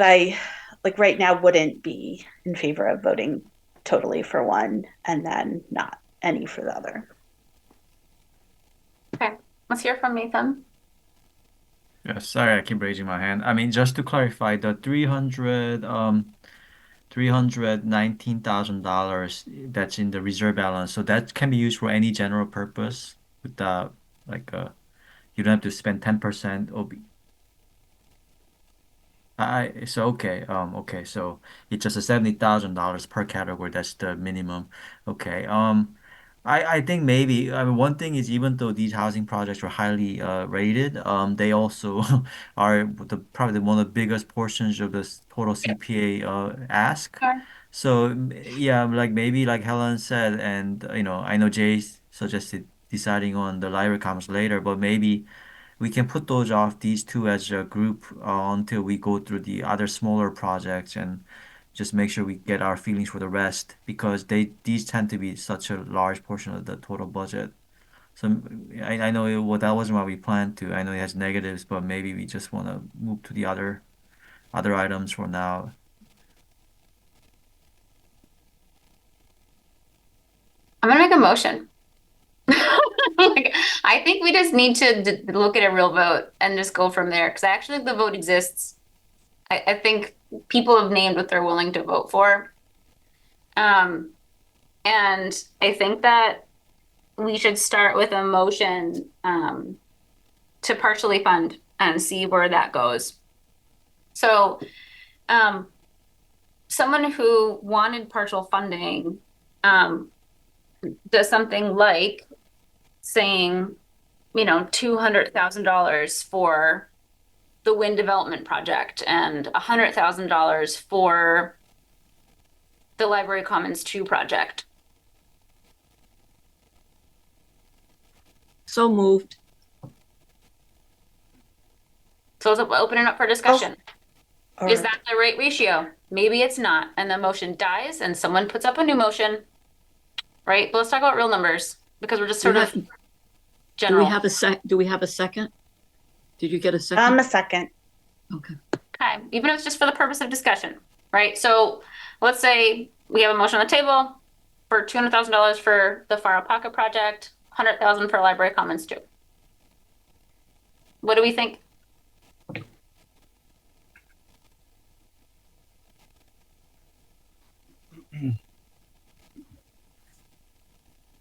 Speaker 7: I like right now wouldn't be in favor of voting totally for one and then not any for the other.
Speaker 1: Okay, let's hear from Nathan.
Speaker 4: Yeah, sorry, I keep raising my hand. I mean, just to clarify, the $319,000 that's in the reserve balance, so that can be used for any general purpose without like you don't have to spend 10% of so okay, so it's just a $70,000 per category. That's the minimum. Okay. I think maybe I mean one thing is even though these housing projects are highly rated, they also are probably one of the biggest portions of the total CPA ask.
Speaker 1: Sure.
Speaker 4: So yeah, like maybe like Helen said, and I know Jay suggested deciding on the library comes later, but maybe we can put those off, these two as a group, until we go through the other smaller projects and just make sure we get our feelings for the rest because these tend to be such a large portion of the total budget. So I know well, that wasn't what we planned to. I know it has negatives, but maybe we just want to move to the other items for now.
Speaker 1: I'm gonna make a motion. Like, I think we just need to look at a real vote and just go from there because I actually think the vote exists. I think people have named what they're willing to vote for. And I think that we should start with a motion to partially fund and see where that goes. So, someone who wanted partial funding does something like saying, $200,000 for the wind development project and $100,000 for the Library Commons 2 project.
Speaker 2: So moved.
Speaker 1: So let's open it up for discussion.
Speaker 7: Or,
Speaker 1: Is that the right ratio? Maybe it's not, and the motion dies and someone puts up a new motion, right? But let's talk about real numbers because we're just sort of
Speaker 2: Do
Speaker 1: general.
Speaker 2: we have a second? Did you get a second?
Speaker 7: a second.
Speaker 2: Okay.
Speaker 1: Okay, even if it's just for the purpose of discussion, right? So let's say we have a motion on the table for $200,000 for the Faro Pocket project, $100,000 for Library Commons 2. What do we think?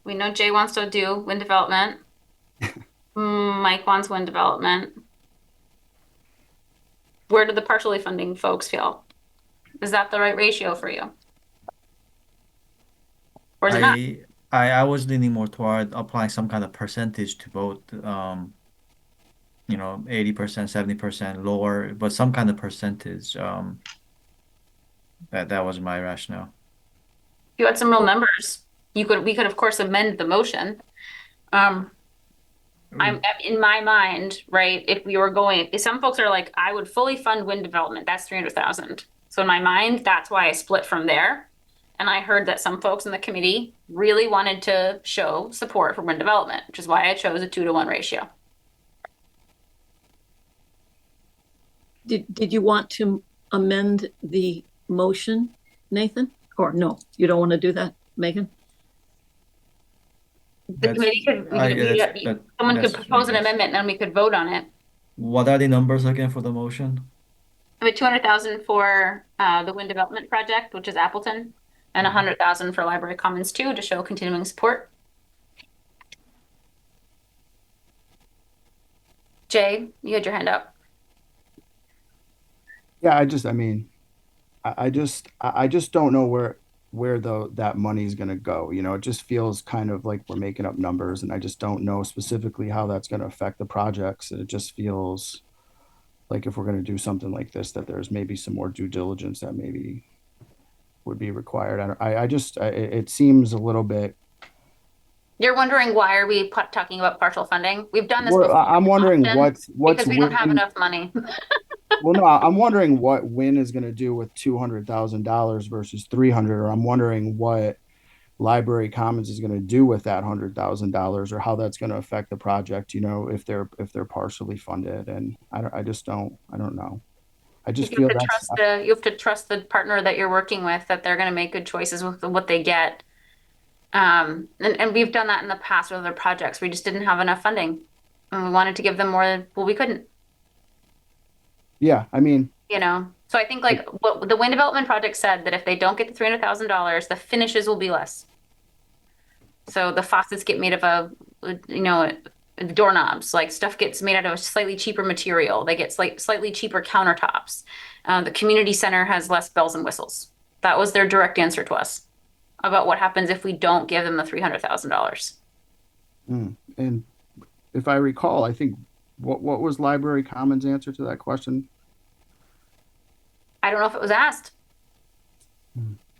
Speaker 1: We know Jay wants to do wind development. Mike wants wind development. Where do the partially funding folks feel? Is that the right ratio for you? Or is it not?
Speaker 4: I was leaning more toward applying some kind of percentage to both 80%, 70% lower, but some kind of percentage. That was my rationale.
Speaker 1: If you had some real numbers, we could of course amend the motion. I'm in my mind, right? If some folks are like, I would fully fund wind development, that's 300,000. So in my mind, that's why I split from there. And I heard that some folks in the committee really wanted to show support for wind development, which is why I chose a 2-to-1 ratio.
Speaker 2: Did you want to amend the motion, Nathan? Or no, you don't want to do that, Megan?
Speaker 1: The committee someone could propose an amendment and then we could vote on it.
Speaker 4: What are the numbers again for the motion?
Speaker 1: I have 200,000 for the wind development project, which is Appleton, and 100,000 for Library Commons 2 to show continuing support. Jay, you had your hand up.
Speaker 8: Yeah, I just don't know where that money is going to go. You know, it just feels kind of like we're making up numbers, and I just don't know specifically how that's going to affect the projects. And it just feels like if we're going to do something like this, that there's maybe some more due diligence that maybe would be required. It seems a little bit.
Speaker 1: You're wondering why are we talking about partial funding? We've done this
Speaker 8: Well,
Speaker 1: before
Speaker 8: I'm wondering
Speaker 1: often
Speaker 8: what's
Speaker 1: because we don't have
Speaker 8: when.
Speaker 1: enough money.
Speaker 8: Well, no, I'm wondering what Win is going to do with $200,000 versus 300, or I'm wondering what Library Commons is going to do with that $100,000, or how that's going to affect the project. You know, if they're partially funded, and I just don't know. I just
Speaker 1: You have
Speaker 8: feel
Speaker 1: to
Speaker 8: that's
Speaker 1: trust the partner that you're working with that they're going to make good choices with what they get. And we've done that in the past with other projects. We just didn't have enough funding, and we wanted to give them more. Well, we couldn't,
Speaker 8: yeah. I mean,
Speaker 1: you know. So I think like what the wind development project said that if they don't get the $300,000, the finishes will be less. So the faucets get made of doorknobs, like stuff gets made out of a slightly cheaper material. They get slightly cheaper countertops. The community center has less bells and whistles. That was their direct answer to us about what happens if we don't give them the $300,000.
Speaker 8: and if I recall, I think what was Library Commons' answer to that question?
Speaker 1: I don't know if it was asked.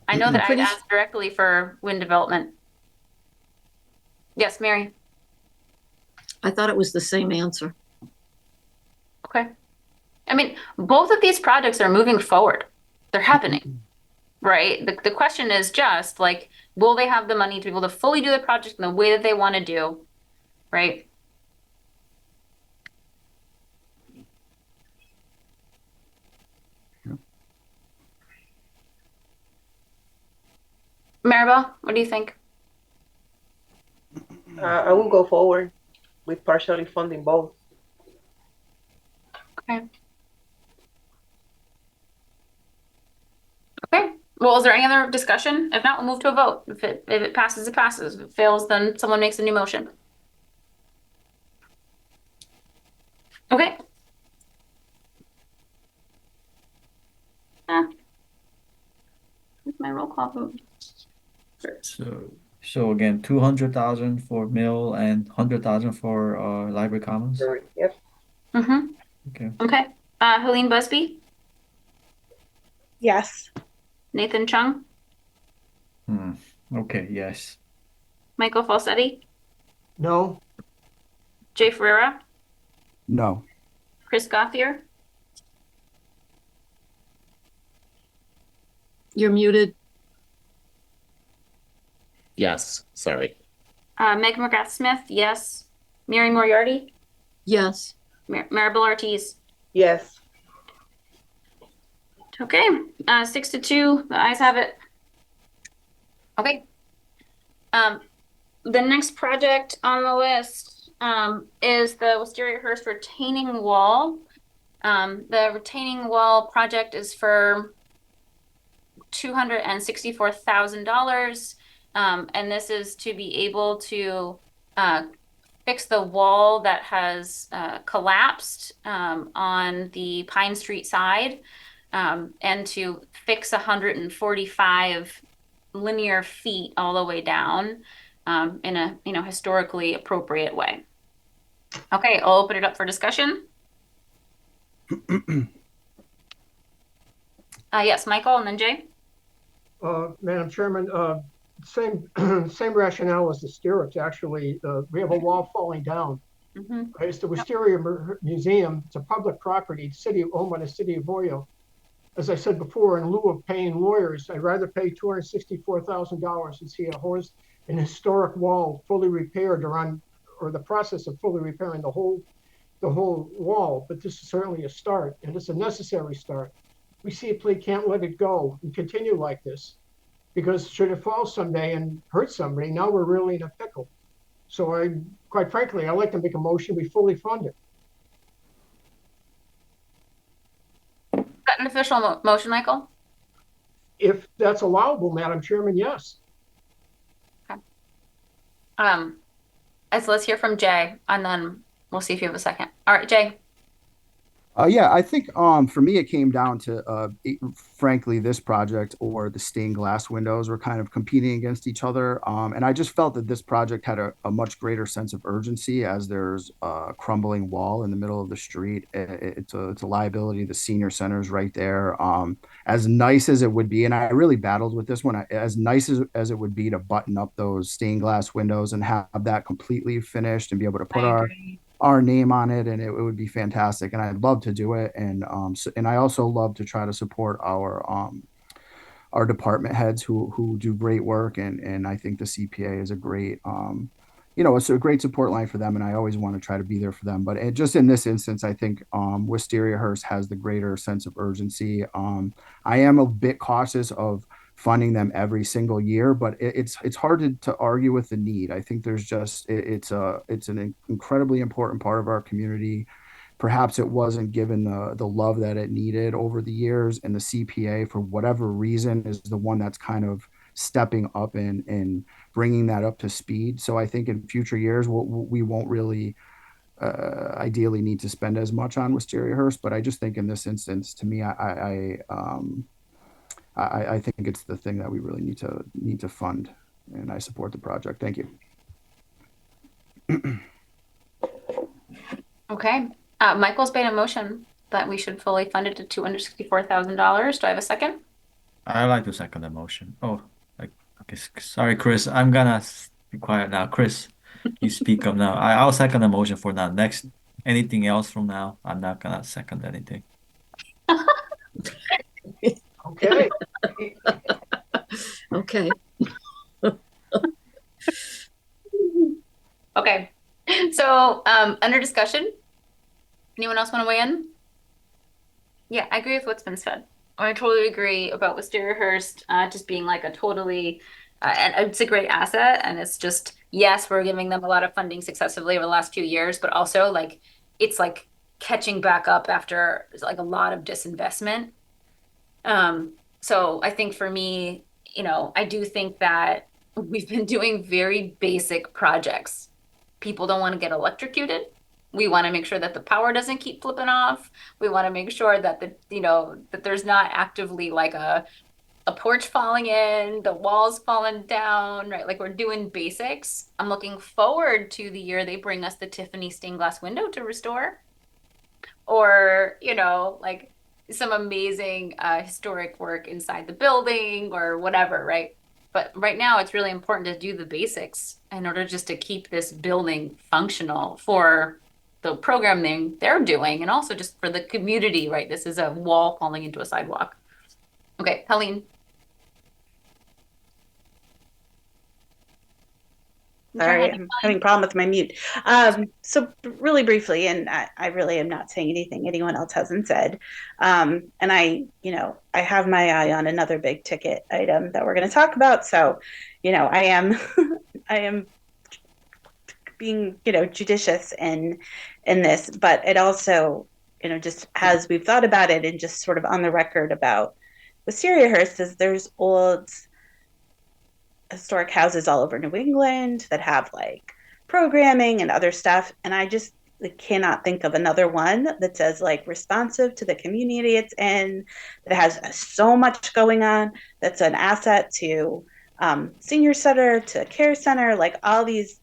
Speaker 1: I know that I'd
Speaker 2: pretty s-
Speaker 1: asked directly for wind development. Yes, Mary.
Speaker 2: I thought it was the same answer.
Speaker 1: Okay. I mean, both of these projects are moving forward. They're happening, right? The question is just like, will they have the money to be able to fully do the project in the way that they want to do, right?
Speaker 8: Yeah.
Speaker 1: Maribel, what do you think?
Speaker 9: I will go forward with partially funding both.
Speaker 1: Okay. Okay. Well, is there any other discussion? If not, we'll move to a vote. If it passes, it passes. If it fails, then someone makes a new motion. Okay. Where's my roll call vote?
Speaker 4: So again, 200,000 for mill and 100,000 for library commons.
Speaker 9: Yep.
Speaker 1: Mm-hmm.
Speaker 4: Okay.
Speaker 1: Okay. Helene Busby,
Speaker 7: Yes.
Speaker 1: Nathan Chung,
Speaker 4: Okay, yes.
Speaker 1: Michael Falsetti,
Speaker 5: No,
Speaker 1: Jay Ferreira,
Speaker 8: No.
Speaker 1: Chris Gothier,
Speaker 2: You're muted.
Speaker 3: Yes, sorry.
Speaker 1: Meg McGrath Smith, yes. Mary Moriarty,
Speaker 2: Yes.
Speaker 1: Maribel Ortiz.
Speaker 9: Yes.
Speaker 1: Okay, 6-2, the ayes have it. Okay. The next project on the list is the Wisteria Hearst retaining wall. The retaining wall project is for $264,000. And this is to be able to fix the wall that has collapsed on the Pine Street side, and to fix 145 linear feet all the way down in a historically appropriate way. Okay, I'll open it up for discussion. Yes, Michael, and then Jay.
Speaker 5: Madam Chairman, same same rationale as the Steerits. Actually, we have a wall falling down.
Speaker 1: Mm-hmm.
Speaker 5: It's the Wisteria Museum. It's a public property, owned by the city of Oyo. As I said before, in lieu of paying lawyers, I'd rather pay $264,000 and see an historic wall fully repaired, or the process of fully repairing the whole wall. But this is certainly a start, and it's a necessary start. We simply can't let it go and continue like this, because should it fall someday and hurt somebody, now we're really in a pickle. So quite frankly, I'd like to make a motion we fully fund it.
Speaker 1: Is that an official motion, Michael?
Speaker 5: If that's allowable, Madam Chairman, yes.
Speaker 1: Okay. So let's hear from Jay, and then we'll see if you have a second. All right, Jay.
Speaker 8: Yeah, I think for me it came down to frankly this project or the stained glass windows were kind of competing against each other. And I just felt that this project had a much greater sense of urgency as there's a crumbling wall in the middle of the street. It's a liability. The senior center is right there. As nice as it would be, and I really battled with this one, as nice as it would be to button up those stained glass windows and have that completely finished and be able to put
Speaker 1: I agree.
Speaker 8: our name on it, and it would be fantastic, and I'd love to do it. And and I also love to try to support our department heads who do great work, and I think the CPA is a great it's a great support line for them, and I always want to try to be there for them. But just in this instance, I think Wisteria Hearst has the greater sense of urgency. I am a bit cautious of funding them every single year, but it's hard to argue with the need. I think there's just it's an incredibly important part of our community. Perhaps it wasn't given the love that it needed over the years, and the CPA, for whatever reason, is the one that's kind of stepping up and bringing that up to speed. So I think in future years we won't really ideally need to spend as much on Wisteria Hearst, but I just think in this instance, to me, I think it's the thing that we really need to fund, and I support the project. Thank you.
Speaker 1: Okay. Michael's made a motion that we should fully fund it to $264,000. Do I have a second?
Speaker 4: I like to second the motion. Oh, okay. Sorry, Chris. I'm gonna be quiet now. Chris, you speak up now. I'll second the motion for now. Next, anything else from now, I'm not gonna second anything.
Speaker 5: Okay.
Speaker 2: Okay.
Speaker 1: Okay. So, under discussion, anyone else want to weigh in? Yeah, I agree with what's been said. I totally agree about Wisteria Hearst just being like a totally, and it's a great asset. And it's just, yes, we're giving them a lot of funding successively over the last few years, but also like it's like catching back up after like a lot of disinvestment. So I think for me, I do think that we've been doing very basic projects. People don't want to get electrocuted. We want to make sure that the power doesn't keep flipping off. We want to make sure that that there's not actively like a porch falling in, the walls falling down, right? Like we're doing basics. I'm looking forward to the year they bring us the Tiffany stained glass window to restore, or like some amazing historic work inside the building or whatever, right? But right now it's really important to do the basics in order just to keep this building functional for the programming they're doing and also just for the community, right? This is a wall falling into a sidewalk. Okay, Helene.
Speaker 7: Sorry, I'm having a problem with my mute. So really briefly, and I really am not saying anything anyone else hasn't said. And I have my eye on another big ticket item that we're going to talk about. So, I am, I am being, judicious in this, but it also, just as we've thought about it and just sort of on the record about Wisteria Hearst is there's old historic houses all over New England that have like programming and other stuff. And I just cannot think of another one that says like responsive to the community it's in, that has so much going on, that's an asset to senior center, to care center, like all these,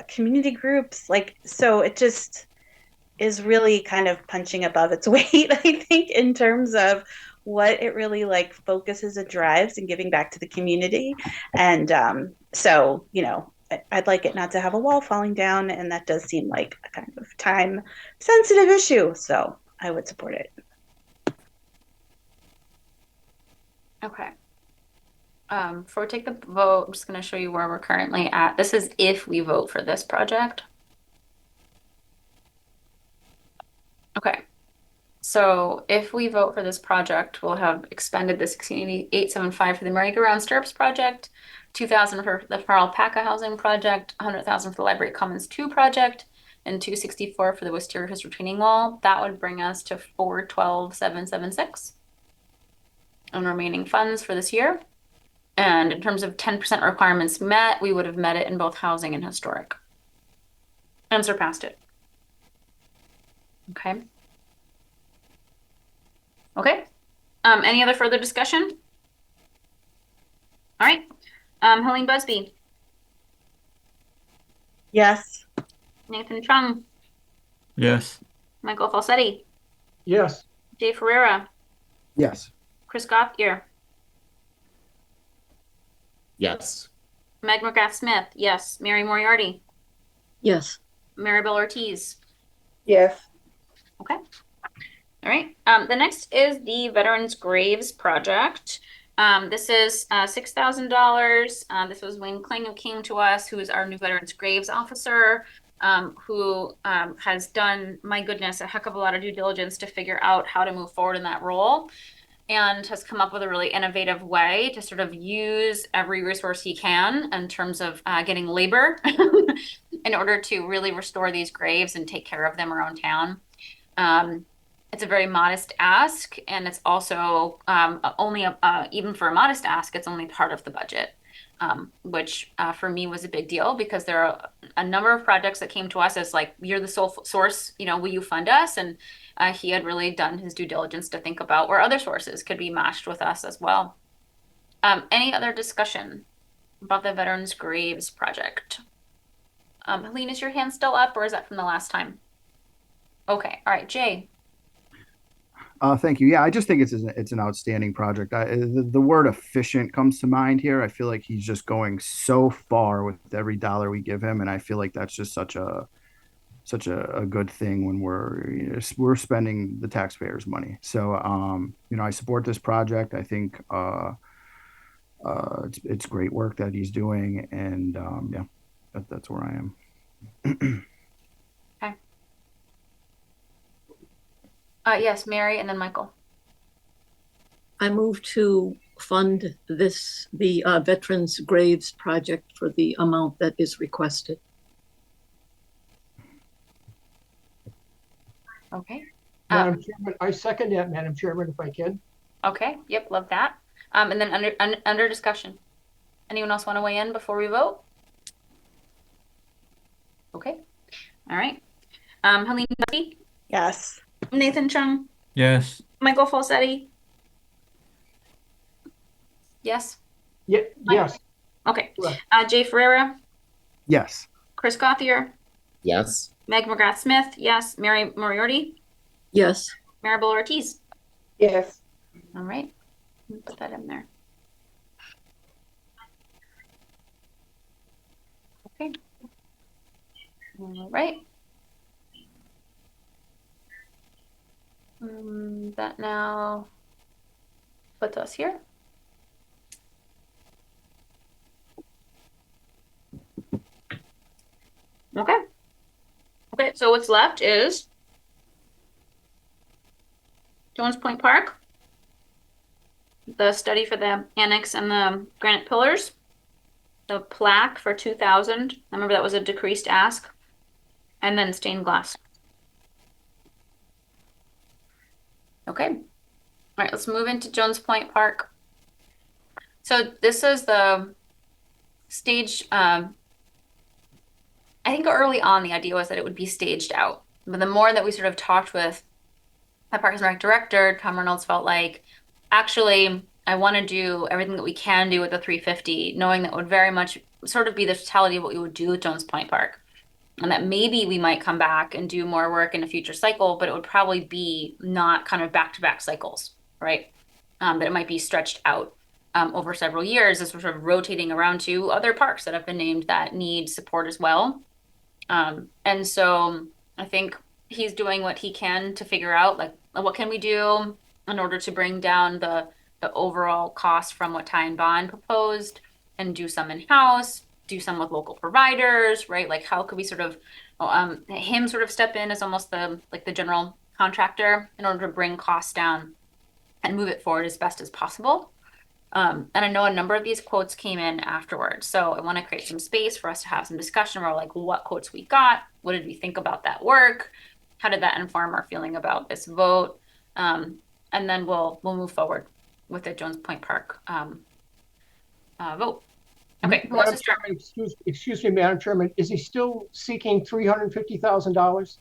Speaker 7: community groups. Like, so it just is really kind of punching above its weight, I think, in terms of what it really like focuses and drives and giving back to the community. And so, I'd like it not to have a wall falling down, and that does seem like a kind of time sensitive issue. So I would support it.
Speaker 1: Okay. Before we take the vote, I'm just going to show you where we're currently at. This is if we vote for this project. Okay. So if we vote for this project, we'll have expended the 16,875 for the merry-go-round stirrups project, 2,000 for the Farrell Paca housing project, 100,000 for the Library Commons 2 project, and 264 for the Wisteria Hearst retaining wall. That would bring us to 412,776 on remaining funds for this year. And in terms of 10% requirements met, we would have met it in both housing and historic and surpassed it. Okay. Okay. Any other further discussion? All right. Helene Busby,
Speaker 7: Yes.
Speaker 1: Nathan Chung,
Speaker 4: Yes.
Speaker 1: Michael Falsetti,
Speaker 5: Yes.
Speaker 1: Jay Ferreira,
Speaker 8: Yes.
Speaker 1: Chris Gothier,
Speaker 3: Yes.
Speaker 1: Meg McGrath Smith, yes. Mary Moriarty,
Speaker 2: Yes.
Speaker 1: Maribel Ortiz.
Speaker 9: Yes.
Speaker 1: Okay. All right. The next is the Veterans Graves Project. This is $6,000. This was Wayne Kling who came to us, who is our new Veterans Graves Officer, who has done, my goodness, a heck of a lot of due diligence to figure out how to move forward in that role, and has come up with a really innovative way to sort of use every resource he can in terms of getting labor in order to really restore these graves and take care of them around town. It's a very modest ask, and it's also only even for a modest ask, it's only part of the budget, which for me was a big deal because there are a number of projects that came to us as like, you're the sole source, will you fund us? And he had really done his due diligence to think about where other sources could be matched with us as well. Any other discussion about the Veterans Graves Project? Helene, is your hand still up, or is that from the last time? Okay, all right, Jay.
Speaker 8: Thank you. Yeah, I just think it's an outstanding project. The word efficient comes to mind here. I feel like he's just going so far with every dollar we give him, and I feel like that's just such a good thing when we're spending the taxpayers' money. So I support this project. I think it's great work that he's doing, and yeah, that's where I am.
Speaker 1: Yes, Mary, and then Michael.
Speaker 2: I move to fund the Veterans Graves Project for the amount that is requested.
Speaker 1: Okay.
Speaker 5: Madam Chairman, I second that, Madam Chairman, if I can.
Speaker 1: Okay. Yep. Love that. And then under discussion. Anyone else want to weigh in before we vote? Okay. All right. Helene Busby,
Speaker 7: Yes.
Speaker 1: Nathan Chung,
Speaker 4: Yes.
Speaker 1: Michael Falsetti. Yes.
Speaker 5: Yeah, yes.
Speaker 1: Okay.
Speaker 5: Correct.
Speaker 1: Jay Ferreira,
Speaker 8: Yes.
Speaker 1: Chris Gothier,
Speaker 3: Yes.
Speaker 1: Meg McGrath Smith. Yes. Mary Moriarty,
Speaker 2: Yes.
Speaker 1: Maribel Ortiz.
Speaker 9: Yes.
Speaker 1: All right. Let me put that in there. Okay. All right. That now puts us here. Okay. Okay, so what's left is Jones Point Park, the study for the annex and the granite pillars, the plaque for 2,000. I remember that was a decreased ask, and then stained glass. Okay. All right, let's move into Jones Point Park. So this is the stage. I think early on the idea was that it would be staged out, but the more that we sort of talked with the Parks and Rec director, Tom Reynolds felt like, actually, I want to do everything that we can do with the 350, knowing that would very much sort of be the totality of what we would do with Jones Point Park. And that maybe we might come back and do more work in a future cycle, but it would probably be not kind of back-to-back cycles, right? That it might be stretched out over several years as we're sort of rotating around to other parks that have been named that need support as well. And so I think he's doing what he can to figure out, like, what can we do in order to bring down the overall cost from what Ty and Bond proposed, and do some in-house, do some with local providers, right? Like, how could we sort of him sort of step in as almost the general contractor in order to bring costs down and move it forward as best as possible. And I know a number of these quotes came in afterwards, so I want to create some space for us to have some discussion about like what quotes we got, what did we think about that work, how did that inform our feeling about this vote, and then we'll move forward with the Jones Point Park vote. Okay, who wants to start?
Speaker 5: Excuse me, Madam Chairman. Is he still seeking $350,000?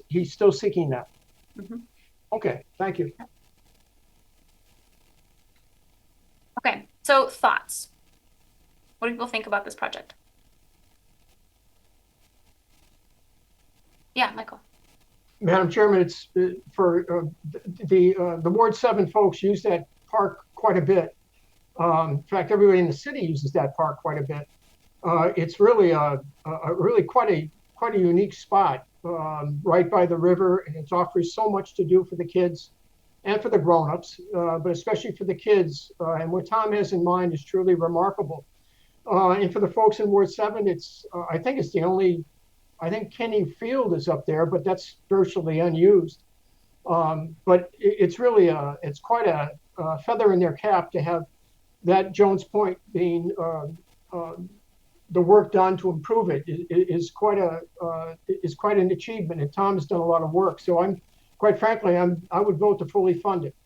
Speaker 5: he's still seeking that?
Speaker 1: Mhm.
Speaker 5: Okay, thank you.
Speaker 1: Okay, so thoughts. What do people think about this project? Yeah, Michael.
Speaker 5: Madam Chairman, it's for the Ward 7 folks use that park quite a bit. In fact, everybody in the city uses that park quite a bit. It's really really quite a unique spot, right by the river, and it offers so much to do for the kids and for the grown-ups, but especially for the kids. And what Tom has in mind is truly remarkable. And for the folks in Ward 7, I think it's the only. I think Kenny Field is up there, but that's virtually unused. But it's really it's quite a feather in their cap to have that Jones Point being the work done to improve it is quite an achievement, and Tom has done a lot of work. So quite frankly, I would vote to fully fund it.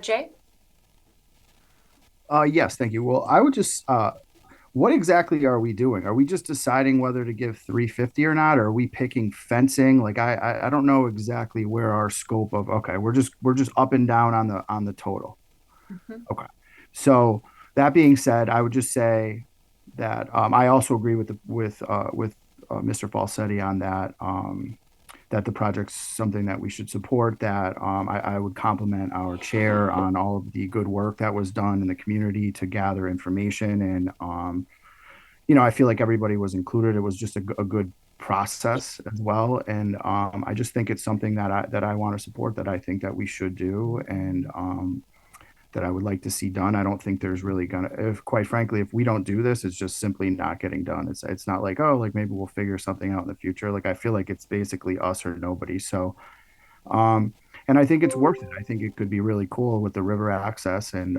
Speaker 1: Jay?
Speaker 8: Yes, thank you. Well, I would just, what exactly are we doing? Are we just deciding whether to give 350 or not? Or are we picking fencing? Like, I don't know exactly where our scope of, okay, we're just up and down on the total.
Speaker 1: Mhm.
Speaker 8: Okay. So that being said, I would just say that, I also agree with Mr. Falsetti on that, that the project's something that we should support, that I would compliment our chair on all of the good work that was done in the community to gather information. And, I feel like everybody was included. It was just a good process as well. And I just think it's something that I want to support, that I think that we should do, and that I would like to see done. I don't think there's really quite frankly, if we don't do this, it's just simply not getting done. It's not like, oh, like maybe we'll figure something out in the future. Like, I feel like it's basically us or nobody. So, and I think it's worth it. I think it could be really cool with the river access, and,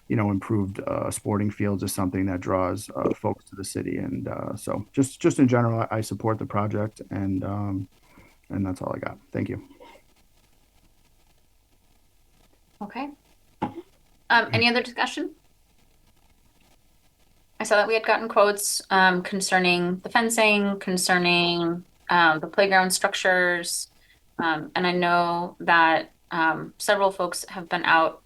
Speaker 8: improved sporting fields is something that draws folks to the city. And so just in general, I support the project, and that's all I got. Thank you.
Speaker 1: Okay. Any other discussion? I saw that we had gotten quotes concerning the fencing, concerning the playground structures. And I know that several folks have been out,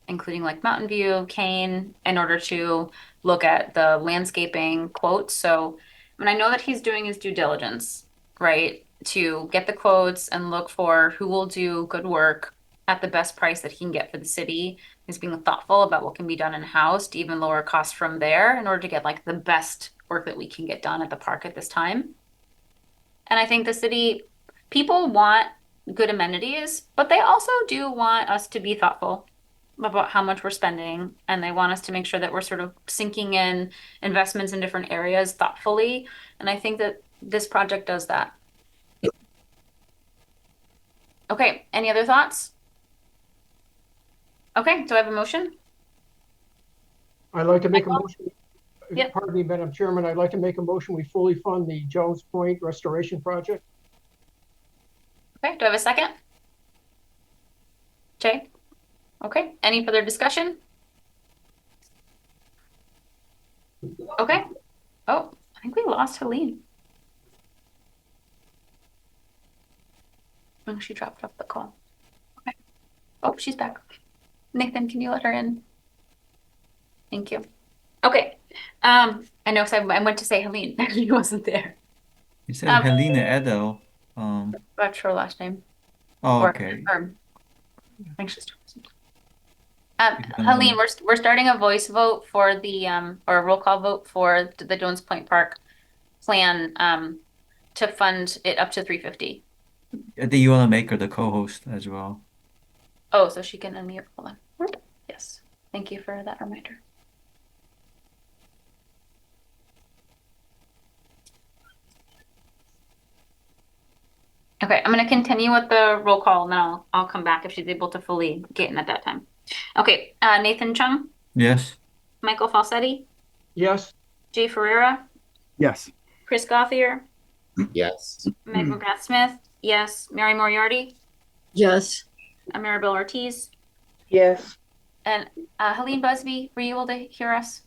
Speaker 1: including like Mountain View, Kane, in order to look at the landscaping quotes. So, I know that he's doing his due diligence, right, to get the quotes and look for who will do good work at the best price that he can get for the city. He's being thoughtful about what can be done in-house to even lower costs from there in order to get like the best work that we can get done at the park at this time. And I think the city people want good amenities, but they also do want us to be thoughtful about how much we're spending. And they want us to make sure that we're sort of sinking in investments in different areas thoughtfully. And I think that this project does that. Okay, any other thoughts? Okay, do I have a motion?
Speaker 5: I'd like to make a
Speaker 1: Michael?
Speaker 5: motion.
Speaker 1: Yep.
Speaker 5: Pardon me, Madam Chairman. I'd like to make a motion. We fully fund the Jones Point Restoration Project.
Speaker 1: Okay, do I have a second? Jay? Okay, any further discussion? Okay. Oh, I think we lost Helene. Oh, she dropped off the call. Okay. Oh, she's back. Nathan, can you let her in? Thank you. Okay. I know, because I went to say Helene. She wasn't there.
Speaker 4: You said Helena Edel.
Speaker 1: That's her last name.
Speaker 4: Oh, okay.
Speaker 1: Or I think she's.
Speaker 4: don't
Speaker 1: Helene,
Speaker 4: know.
Speaker 1: we're starting a voice vote for the or a roll call vote for the Jones Point Park plan to fund it up to 350.
Speaker 4: I think you want to make her the co-host as well.
Speaker 1: Oh, so she can unmute. Hold on. Yes. Thank you for that reminder. Okay, I'm going to continue with the roll call, and then I'll come back if she's able to fully get in at that time. Okay, Nathan Chung,
Speaker 4: Yes.
Speaker 1: Michael Falsetti,
Speaker 5: Yes.
Speaker 1: Jay Ferreira,
Speaker 8: Yes.
Speaker 1: Chris Gothier,
Speaker 3: Yes.
Speaker 1: Meg McGrath Smith, yes, Mary Moriarty,
Speaker 2: Yes.
Speaker 1: Maribel Ortiz,
Speaker 9: Yes.
Speaker 1: and Helene Busby, were you able to hear us?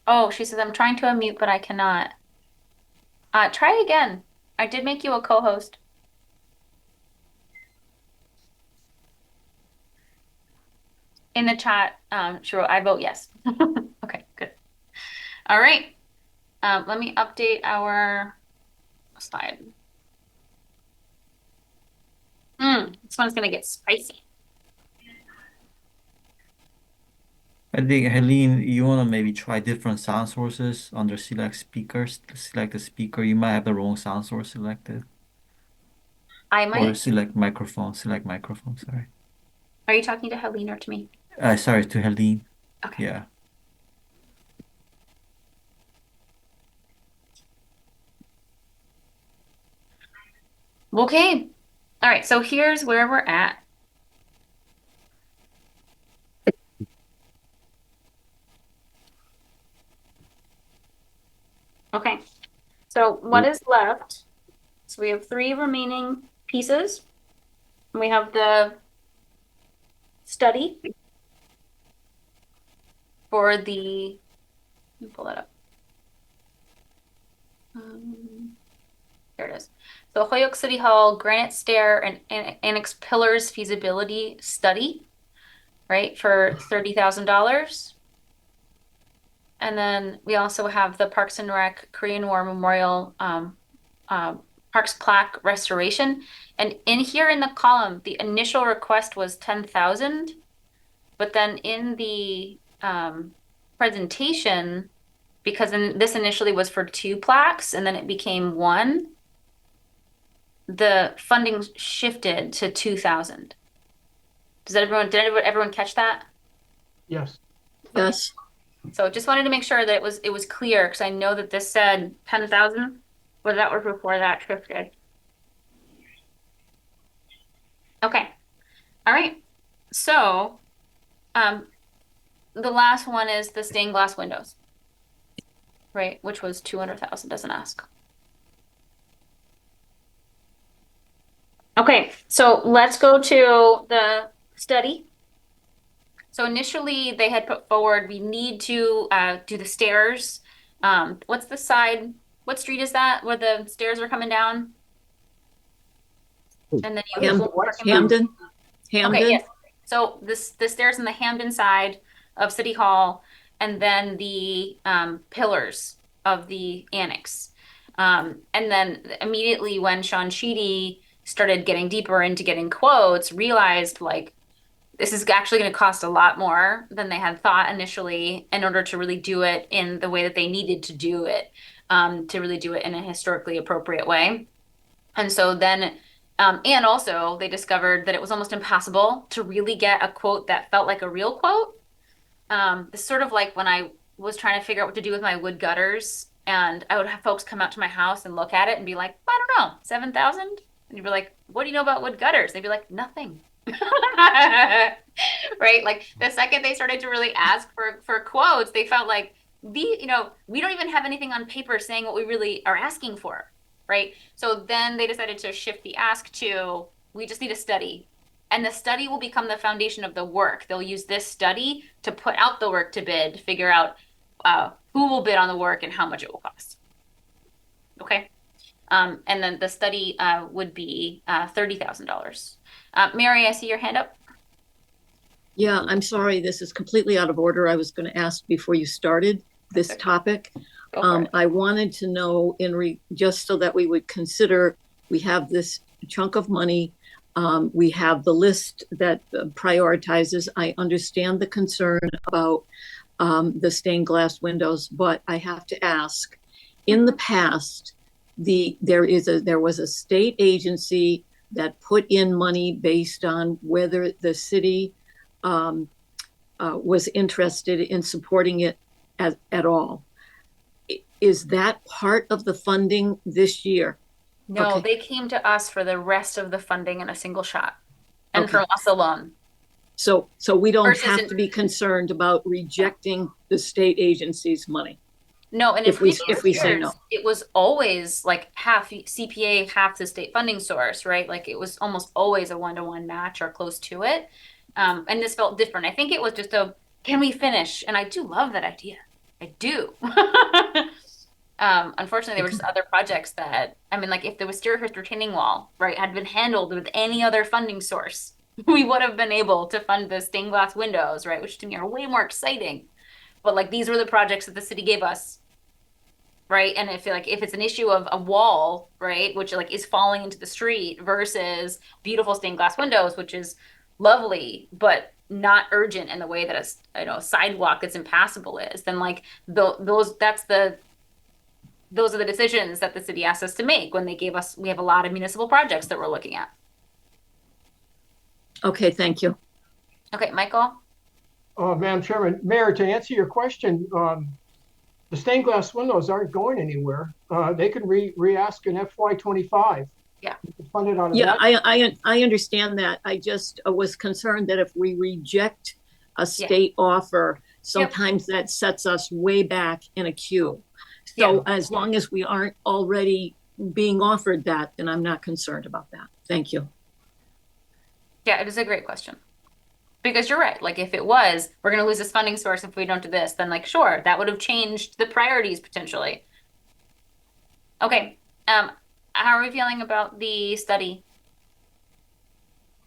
Speaker 1: Oh, she says, I'm trying to unmute, but I cannot. Try again. I did make you a co-host. In the chat, she wrote, I vote yes. Okay, good. All right. Let me update our slide. This one's gonna get spicy.
Speaker 4: I think, Helene, you want to maybe try different sound sources under select speakers. Select the speaker. You might have the wrong sound source selected.
Speaker 1: I
Speaker 4: Or
Speaker 1: might.
Speaker 4: select microphone. Select microphone, sorry.
Speaker 1: Are you talking to Helene or to me?
Speaker 4: Sorry, to Helene.
Speaker 1: Okay.
Speaker 4: Yeah.
Speaker 1: Okay. All right. So here's where we're at. Okay. So what is left? So we have 3 remaining pieces. We have the study for the, let me pull that up. There it is. The Holyoke City Hall Granite Stair and Annex Pillars Feasibility Study, right, for $30,000. And then we also have the Parks and Rec Korean War Memorial Parks Plaque Restoration. And in here in the column, the initial request was 10,000, but then in the presentation, because this initially was for 2 plaques and then it became 1, the funding shifted to 2,000. Did everyone catch that?
Speaker 5: Yes.
Speaker 2: Yes.
Speaker 1: So just wanted to make sure that it was clear, because I know that this said 10,000, but that was before that shifted. Okay. All right. So, the last one is the stained glass windows, right? Which was 200,000, doesn't ask. Okay, so let's go to the study. So initially they had put forward, we need to do the stairs. What's the side? What street is that where the stairs are coming down? And then you have
Speaker 2: Hamden.
Speaker 1: Okay, yes. So the stairs on the Hamden side of City Hall, and then the pillars of the annex. And then immediately when Sean Sheedy started getting deeper into getting quotes, realized like this is actually going to cost a lot more than they had thought initially in order to really do it in the way that they needed to do it, to really do it in a historically appropriate way. And so then, and also they discovered that it was almost impossible to really get a quote that felt like a real quote. It's sort of like when I was trying to figure out what to do with my wood gutters, and I would have folks come out to my house and look at it and be like, I don't know, 7,000? And you'd be like, what do you know about wood gutters? They'd be like, nothing. Right? Like the second they started to really ask for quotes, they felt like we don't even have anything on paper saying what we really are asking for, right? So then they decided to shift the ask to, we just need a study. And the study will become the foundation of the work. They'll use this study to put out the work to bid, figure out who will bid on the work and how much it will cost. Okay. And then the study would be $30,000. Mary, I see your hand up.
Speaker 2: Yeah, I'm sorry, this is completely out of order. I was going to ask before you started this topic. I wanted to know just so that we would consider, we have this chunk of money. We have the list that prioritizes. I understand the concern about the stained glass windows, but I have to ask, in the past, there was a state agency that put in money based on whether the city was interested in supporting it at all. Is that part of the funding this year?
Speaker 1: No, they came to us for the rest of the funding in a single shot, and from us alone.
Speaker 2: So we don't have to be concerned about rejecting the state agency's money.
Speaker 1: No, and
Speaker 2: if we say no,
Speaker 1: it was always like half CPA, half the state funding source, right? Like it was almost always a 1-to-1 match or close to it. And this felt different. I think it was just can we finish? And I do love that idea. I do. Unfortunately, there were just other projects that, I mean, like if the Wisteriahurst retaining wall, right, had been handled with any other funding source, we would have been able to fund the stained glass windows, right, which to me are way more exciting. But like these were the projects that the city gave us, right? And I feel like if it's an issue of a wall, right, which like is falling into the street versus beautiful stained glass windows, which is lovely, but not urgent in the way that a sidewalk that's impassable is, then like those are the decisions that the city asked us to make when they gave us, we have a lot of municipal projects that we're looking at.
Speaker 2: Okay, thank you.
Speaker 1: Okay, Michael?
Speaker 5: Madam Chairman, Mayor, to answer your question, the stained glass windows aren't going anywhere. They could re-ask in FY25.
Speaker 1: Yeah.
Speaker 5: Fund it out of
Speaker 2: Yeah,
Speaker 5: that.
Speaker 2: I understand that. I just was concerned that if we reject a state offer, sometimes that sets us way back in a queue. So as long as we aren't already being offered that, then I'm not concerned about that. Thank you.
Speaker 1: Yeah, it is a great question. Because you're right. Like if it was, we're going to lose this funding source if we don't do this, then like, sure, that would have changed the priorities potentially. Okay. How are we feeling about the study?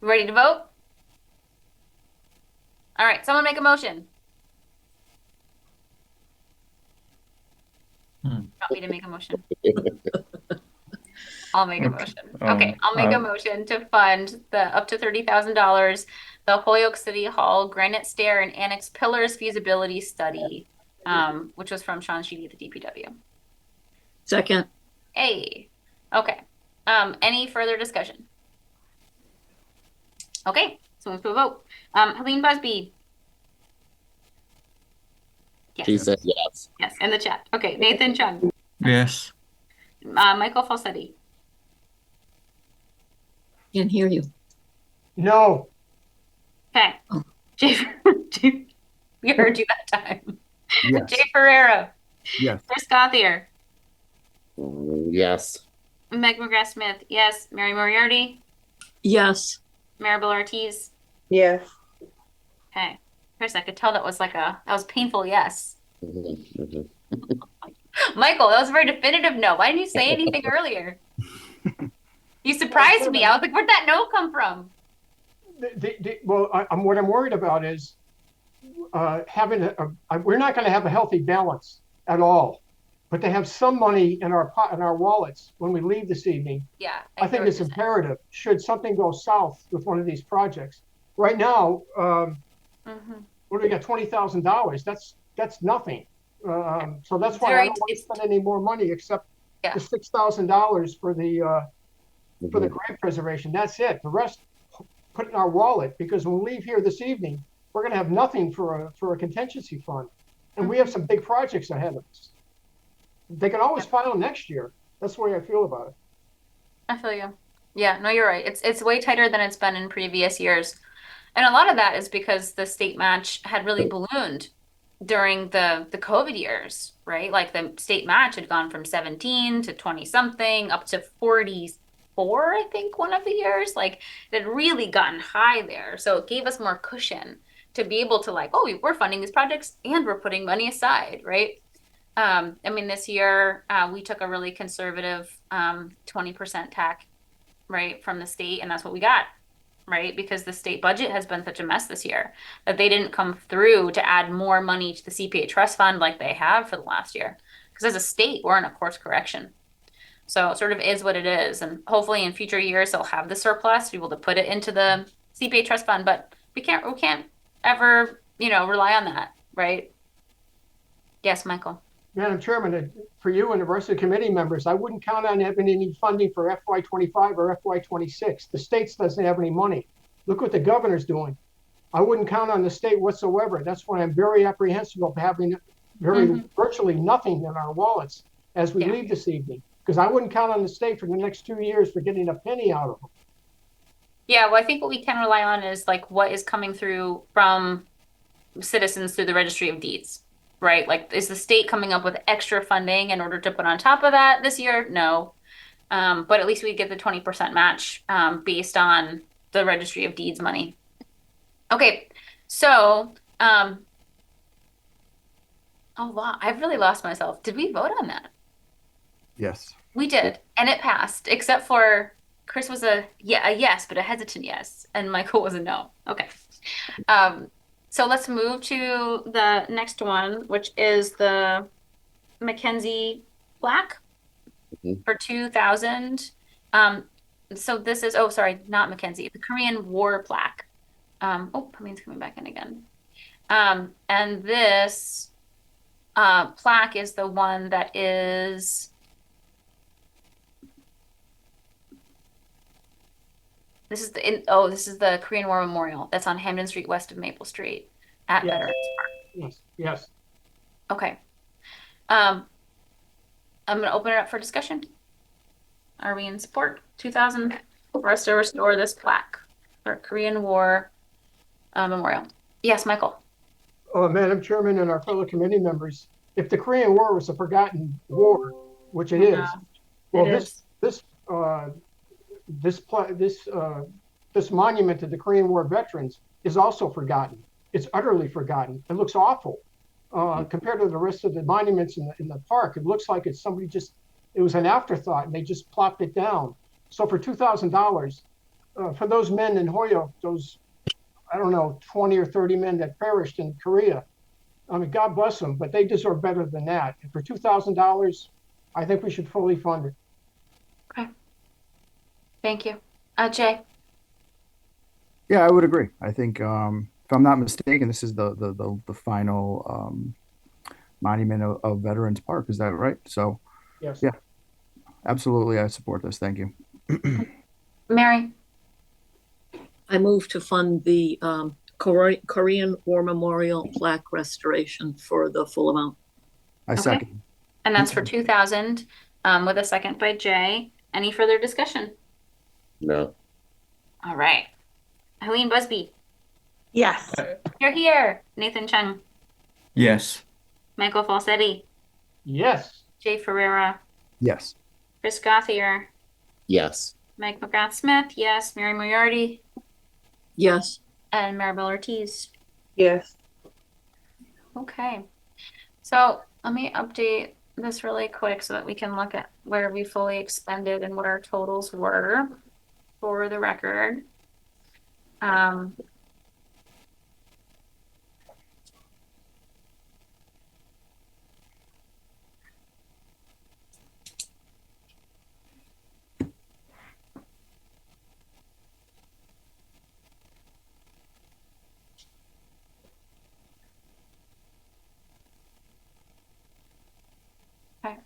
Speaker 1: Ready to vote? All right, someone make a motion. Want me to make a motion? I'll make a motion. Okay, I'll make a motion to fund the up to $30,000, the Holyoke City Hall Granite Stair and Annex Pillars feasibility study, which was from Sean Sheedy at the DPW.
Speaker 2: Second.
Speaker 1: Hey, okay. Any further discussion? Okay, so move to a vote. Helene Busby. Yes.
Speaker 3: She said yes.
Speaker 1: Yes, in the chat. Okay, Nathan Chung.
Speaker 4: Yes.
Speaker 1: Michael Falsetti.
Speaker 2: Can't hear you.
Speaker 5: No.
Speaker 1: Okay.
Speaker 2: Oh.
Speaker 1: We heard you that time.
Speaker 8: Yes.
Speaker 1: Jay Ferrero.
Speaker 8: Yes.
Speaker 1: Chris Gothier.
Speaker 3: Yes.
Speaker 1: Meg McGrath Smith. Yes. Mary Moriarty.
Speaker 2: Yes.
Speaker 1: Maribel Ortiz.
Speaker 9: Yes.
Speaker 1: Okay. Chris, I could tell that was painful yes.
Speaker 3: Mhm.
Speaker 1: Michael, that was a very definitive no. Why didn't you say anything earlier? You surprised me. I was like, where'd that no come from?
Speaker 5: What I'm worried about is having we're not going to have a healthy balance at all. But to have some money in our wallets when we leave this evening,
Speaker 1: Yeah,
Speaker 5: I think it's imperative. Should something go south with one of these projects, right now, what do we got? $20,000. That's nothing. So that's why I don't want to spend any more money except the $6,000 for the grant preservation. That's it. The rest, put in our wallet, because when we leave here this evening, we're going to have nothing for a contingency fund, and we have some big projects ahead of us. They can always file next year. That's the way I feel about it.
Speaker 1: I feel you. Yeah, no, you're right. It's way tighter than it's been in previous years. And a lot of that is because the state match had really ballooned during the COVID years, right? Like the state match had gone from 17 to 20 something up to 44, I think, one of the years. Like it had really gotten high there. So it gave us more cushion to be able to like, oh, we're funding these projects and we're putting money aside, right? I mean, this year we took a really conservative 20% TAC, right, from the state, and that's what we got, right? Because the state budget has been such a mess this year that they didn't come through to add more money to the CPA trust fund like they have for the last year. Because as a state, we're in a course correction. So it sort of is what it is. And hopefully in future years, they'll have the surplus, be able to put it into the CPA trust fund, but we can't ever, rely on that, right? Yes, Michael.
Speaker 5: Madam Chairman, for you and the rest of the committee members, I wouldn't count on having any funding for FY25 or FY26. The state doesn't have any money. Look what the governor's doing. I wouldn't count on the state whatsoever. That's why I'm very apprehensive of having virtually nothing in our wallets as we leave this evening, because I wouldn't count on the state for the next 2 years for getting a penny out of them.
Speaker 1: Yeah, well, I think what we can rely on is like what is coming through from citizens through the Registry of Deeds. Right? Like, is the state coming up with extra funding in order to put on top of that this year? No. But at least we get the 20% match based on the Registry of Deeds money. Okay, so Oh, wow. I've really lost myself. Did we vote on that?
Speaker 8: Yes.
Speaker 1: We did, and it passed, except for Chris was a yes, but a hesitant yes, and Michael was a no. Okay. So let's move to the next one, which is the Mackenzie plaque
Speaker 3: Mhm.
Speaker 1: for 2000. So this is, oh, sorry, not Mackenzie, the Korean War plaque. Oh, Pamine's coming back in again. And this plaque is the one that is, this is the Korean War Memorial that's on Hamden Street west of Maple Street at
Speaker 5: Yes.
Speaker 1: Veterans Park.
Speaker 5: Yes, yes.
Speaker 1: Okay. I'm gonna open it up for discussion. Are we in support? 2000 for us to restore this plaque for Korean War Memorial. Yes, Michael.
Speaker 5: Madam Chairman and our fellow committee members, if the Korean War was a forgotten war, which it is, well,
Speaker 1: It is.
Speaker 5: this monument to the Korean War veterans is also forgotten. It's utterly forgotten. It looks awful compared to the rest of the monuments in the park. It looks like it's somebody just, it was an afterthought and they just plopped it down. So for $2,000, for those men in Hoyo, those, I don't know, 20 or 30 men that perished in Korea, I mean, God bless them, but they deserve better than that. And for $2,000, I think we should fully fund it.
Speaker 1: Okay. Thank you. Jay.
Speaker 8: Yeah, I would agree. I think, if I'm not mistaken, this is the final monument of Veterans Park. Is that right? So,
Speaker 5: Yes.
Speaker 8: yeah, absolutely, I support this. Thank you.
Speaker 1: Mary.
Speaker 2: I move to fund the Korean War Memorial plaque restoration for the full amount.
Speaker 8: I
Speaker 1: Okay.
Speaker 8: second.
Speaker 1: And that's for 2000 with a second by Jay. Any further discussion?
Speaker 3: No.
Speaker 1: All right. Helene Busby.
Speaker 7: Yes.
Speaker 1: You're here. Nathan Chung.
Speaker 4: Yes.
Speaker 1: Michael Falsetti.
Speaker 5: Yes.
Speaker 1: Jay Ferreira.
Speaker 8: Yes.
Speaker 1: Chris Gothier.
Speaker 3: Yes.
Speaker 1: Mike McGrath-Smith. Yes. Mary Moriarty.
Speaker 2: Yes.
Speaker 1: And Maribel Ortiz.
Speaker 9: Yes.
Speaker 1: Okay. So let me update this really quick so that we can look at where we fully expended and what our totals were for the record. Okay.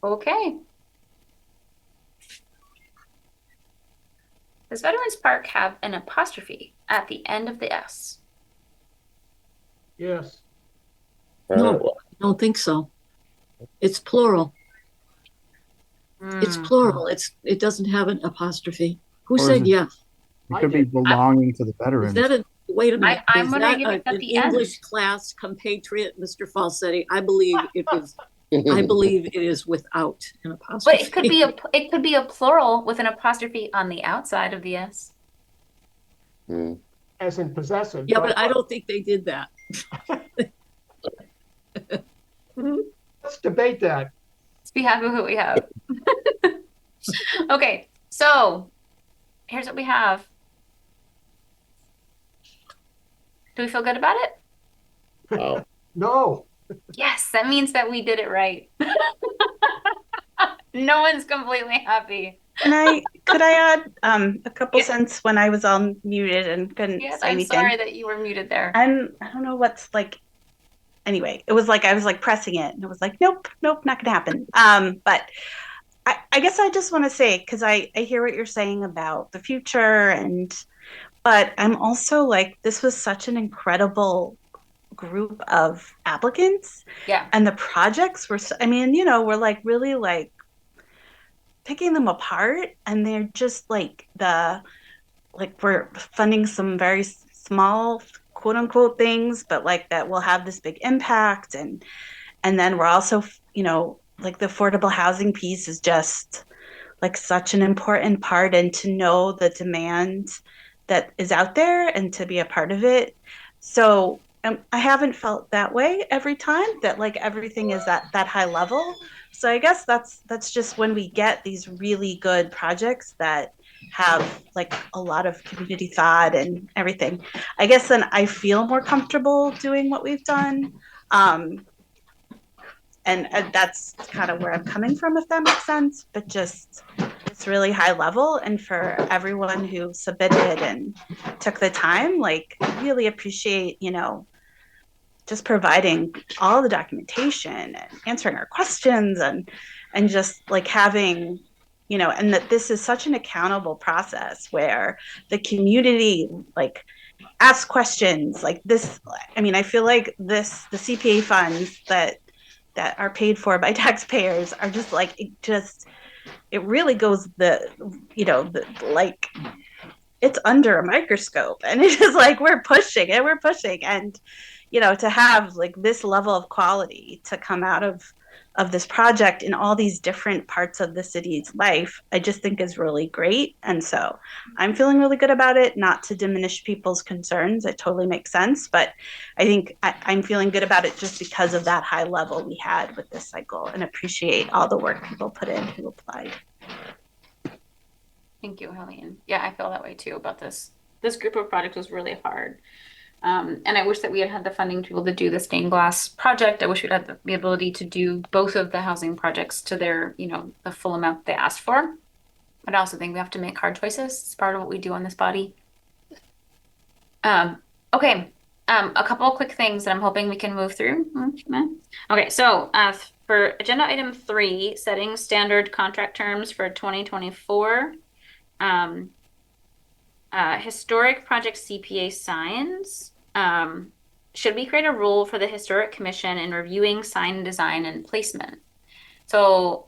Speaker 1: Okay. Does Veterans Park have an apostrophe at the end of the S?
Speaker 5: Yes.
Speaker 2: No, I don't think so. It's plural. It's plural. It doesn't have an apostrophe. Who
Speaker 8: Or is
Speaker 2: said
Speaker 8: it-
Speaker 2: yes?
Speaker 8: It
Speaker 5: I
Speaker 8: could be
Speaker 5: did.
Speaker 8: belonging to the
Speaker 2: Is
Speaker 8: veterans.
Speaker 2: that a, wait a minute,
Speaker 1: I'm
Speaker 2: is
Speaker 1: wondering
Speaker 2: that
Speaker 1: if it's at
Speaker 2: an
Speaker 1: the end.
Speaker 2: English class compatriot, Mr. Falsetti? I believe it is, I believe it is without an apostrophe.
Speaker 1: But it could be a plural with an apostrophe on the outside of the S.
Speaker 3: Hmm.
Speaker 5: As in possessive.
Speaker 2: Yeah, but I don't think they did that.
Speaker 5: Let's debate that.
Speaker 1: Let's be happy with what we have. Okay, so here's what we have. Do we feel good about it?
Speaker 3: Wow.
Speaker 5: No.
Speaker 1: Yes, that means that we did it right. No one's completely happy.
Speaker 7: Could I add a couple
Speaker 1: Yeah.
Speaker 7: cents when I was all muted and couldn't
Speaker 1: Yes,
Speaker 7: say
Speaker 1: I'm
Speaker 7: anything?
Speaker 1: sorry that you were muted there.
Speaker 7: I don't know what's like. Anyway, it was like I was like pressing it, and it was like, nope, not gonna happen. But I guess I just want to say, because I hear what you're saying about the future, but I'm also like, this was such an incredible group of applicants,
Speaker 1: Yeah.
Speaker 7: and the projects were. I mean, we're like really like picking them apart, and they're just like we're funding some very small quote unquote things, but like that will have this big impact, and And then we're also, like the affordable housing piece is just like such an important part, and to know the demand that is out there and to be a part of it. So I haven't felt that way every time that like everything is at that high level. So I guess that's just when we get these really good projects that have like a lot of community thought and everything. I guess then I feel more comfortable doing what we've done. Um, and that's kind of where I'm coming from, if that makes sense. But just it's really high level, and for everyone who submitted and took the time, like really appreciate just providing all the documentation and answering our questions, and just like having and that this is such an accountable process where the community like asks questions like this. I mean, I feel like the CPA funds that are paid for by taxpayers are just like it really goes like it's under a microscope, and it is like we're pushing and to have like this level of quality to come out of this project in all these different parts of the city's life, I just think is really great. And so I'm feeling really good about it, not to diminish people's concerns. It totally makes sense. But I think I'm feeling good about it just because of that high level we had with this cycle, and appreciate all the work people put in who applied.
Speaker 1: Thank you, Helene. Yeah, I feel that way too about this. This group of projects was really hard. And I wish that we had had the funding to be able to do the stained glass project. I wish we'd had the ability to do both of the housing projects to their, the full amount they asked for. But I also think we have to make hard choices. It's part of what we do on this body. Okay. A couple of quick things that I'm hoping we can move through. Okay, so for agenda item 3, setting standard contract terms for 2024. Historic Project CPA Signs. Should we create a rule for the Historic Commission in reviewing sign design and placement? So,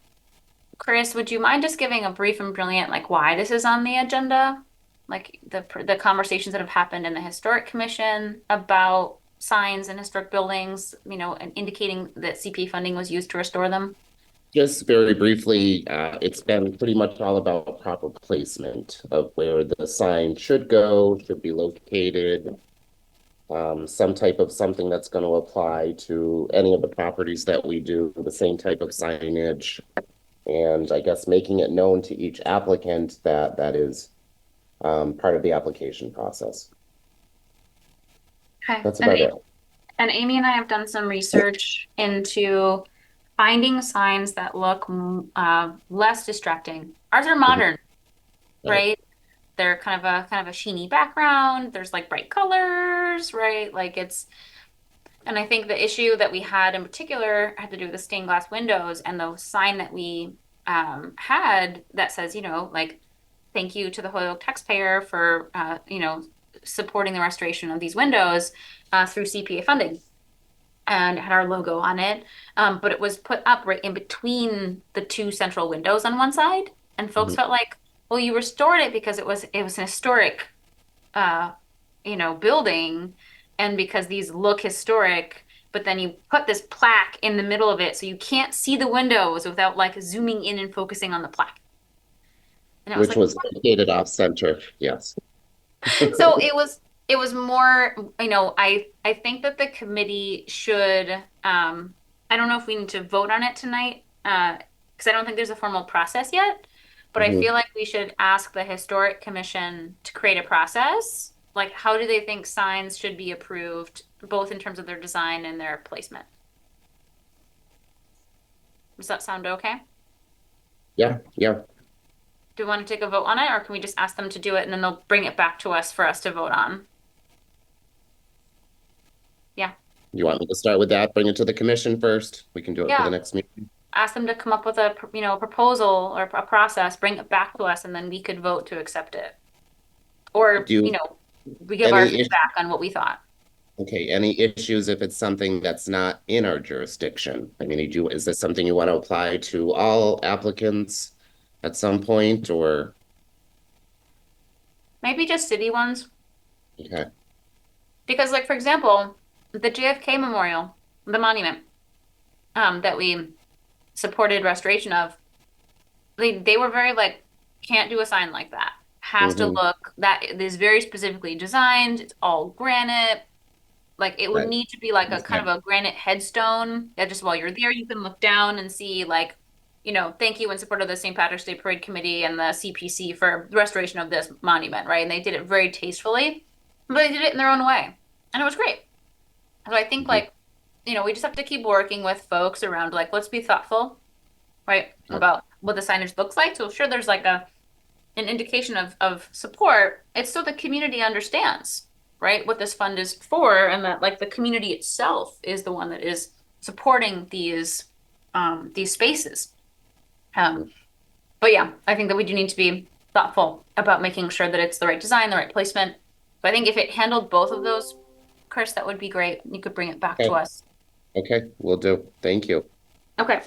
Speaker 1: Chris, would you mind just giving a brief and brilliant, like why this is on the agenda? Like the conversations that have happened in the Historic Commission about signs and historic buildings, and indicating that CPA funding was used to restore them?
Speaker 3: Just very briefly, it's been pretty much all about proper placement of where the sign should go, should be located, some type of something that's going to apply to any of the properties that we do, the same type of signage, and I guess making it known to each applicant that that is part of the application process.
Speaker 1: Okay.
Speaker 3: That's about it.
Speaker 1: And Amy and I have done some research into finding signs that look less distracting. Ours are modern, right? They're kind of a sheeny background. There's like bright colors, right? And I think the issue that we had in particular had to do with the stained glass windows and the sign that we had that says, like, thank you to the Holyoke taxpayer for, supporting the restoration of these windows through CPA funding. And it had our logo on it. But it was put up right in between the two central windows on one side. And folks felt like, well, you restored it because it was an historic, building. And because these look historic, but then you put this plaque in the middle of it so you can't see the windows without like zooming in and focusing on the plaque. And
Speaker 3: Which was located off center, yes.
Speaker 1: So it was more, I think that the committee should, I don't know if we need to vote on it tonight, because I don't think there's a formal process yet, but I feel like we should ask the Historic Commission to create a process. Like, how do they think signs should be approved, both in terms of their design and their placement? Does that sound okay?
Speaker 3: Yeah.
Speaker 1: Do we want to take a vote on it, or can we just ask them to do it and then they'll bring it back to us for us to vote on? Yeah.
Speaker 3: You want me to start with that, bring it to the commission first? We can do it for the next meeting.
Speaker 1: Ask them to come up with a, proposal or a process, bring it back to us, and then we could vote to accept it. Or, we give our feedback on what we thought.
Speaker 3: Okay, any issues if it's something that's not in our jurisdiction? I mean, is this something you want to apply to all applicants at some point, or?
Speaker 1: Maybe just city ones.
Speaker 3: Okay.
Speaker 1: Because, like, for example, the JFK Memorial, the monument, that we supported restoration of, they were very like, can't do a sign like that. Has to
Speaker 3: Mhm.
Speaker 1: look, that is very specifically designed. It's all granite. Like it would
Speaker 3: Right.
Speaker 1: need to be like a kind of a granite headstone that just while you're there, you can look down and see like, thank you in support of the St. Patrick's Day Parade Committee and the CPC for the restoration of this monument, right? And they did it very tastefully, but they did it in their own way. And it was great. So I think
Speaker 3: Mhm.
Speaker 1: like, we just have to keep working with folks around like, let's be thoughtful, right?
Speaker 3: Yep.
Speaker 1: About what the signage looks like. So sure, there's like an indication of support. It's so the community understands, right, what this fund is for, and that like the community itself is the one that is supporting these spaces. But yeah, I think that we do need to be thoughtful about making sure that it's the right design, the right placement. But I think if it handled both of those, Chris, that would be great. You could bring it back to
Speaker 3: Okay.
Speaker 1: us.
Speaker 3: Okay, will do. Thank you.
Speaker 1: Okay.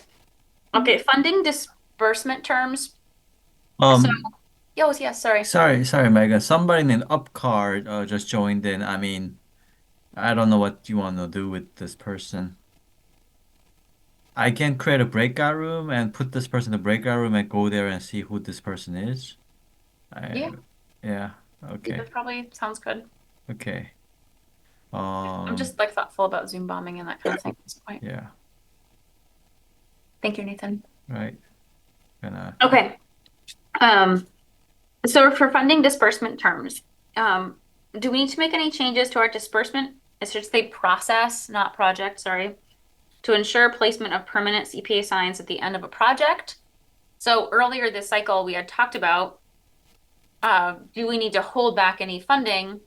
Speaker 1: Okay, funding disbursement terms. So,
Speaker 4: Um,
Speaker 1: yes, sorry.
Speaker 4: sorry, Megan. Somebody named Upcard just joined in. I mean, I don't know what you want to do with this person. I can create a breakout room and put this person in the breakout room and go there and see who this person is.
Speaker 1: Yeah,
Speaker 4: Yeah, okay,
Speaker 1: that probably sounds good.
Speaker 4: okay.
Speaker 1: I'm just like thoughtful about Zoom bombing and that kind of thing at this point.
Speaker 4: Yeah,
Speaker 1: Thank you, Nathan.
Speaker 4: right. Gonna,
Speaker 1: Okay. So for funding disbursement terms, do we need to make any changes to our disbursement? It should say process, not project, sorry, to ensure placement of permanent CPA signs at the end of a project. So earlier this cycle, we had talked about, do we need to hold back any funding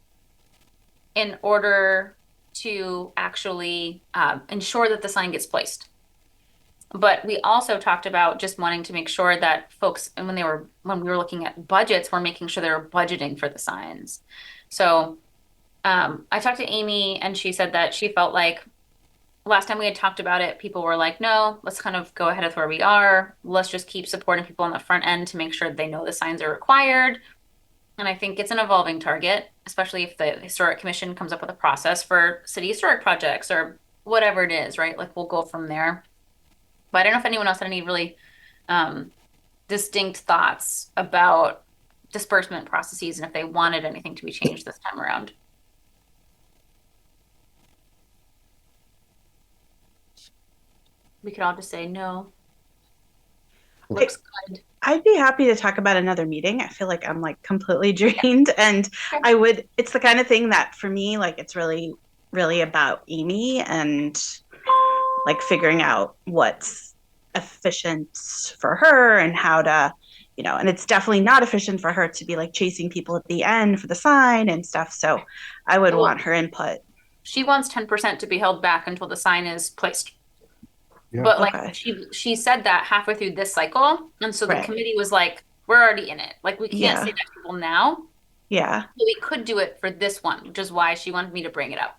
Speaker 1: in order to actually ensure that the sign gets placed? But we also talked about just wanting to make sure that folks, and when we were looking at budgets, we're making sure they were budgeting for the signs. So I talked to Amy, and she said that she felt like last time we had talked about it, people were like, no, let's kind of go ahead with where we are. Let's just keep supporting people on the front end to make sure they know the signs are required. And I think it's an evolving target, especially if the Historic Commission comes up with a process for city historic projects or whatever it is, right? Like we'll go from there. But I don't know if anyone else had any really distinct thoughts about disbursement processes and if they wanted anything to be changed this time around. We could all just say no. Looks good.
Speaker 7: I'd be happy to talk about another meeting. I feel like I'm like completely drained, and it's the kind of thing that for me, like it's really, really about Amy and like figuring out what's efficient for her and how to, and it's definitely not efficient for her to be like chasing people at the end for the sign and stuff. So I would want her input.
Speaker 1: She wants 10% to be held back until the sign is placed.
Speaker 8: Yeah.
Speaker 1: But like
Speaker 7: Okay.
Speaker 1: she said that halfway through this cycle. And so the
Speaker 7: Right.
Speaker 1: committee was like, we're already in it. Like we can't
Speaker 7: Yeah.
Speaker 1: say that to people now.
Speaker 7: Yeah.
Speaker 1: But we could do it for this one, which is why she wanted me to bring it up.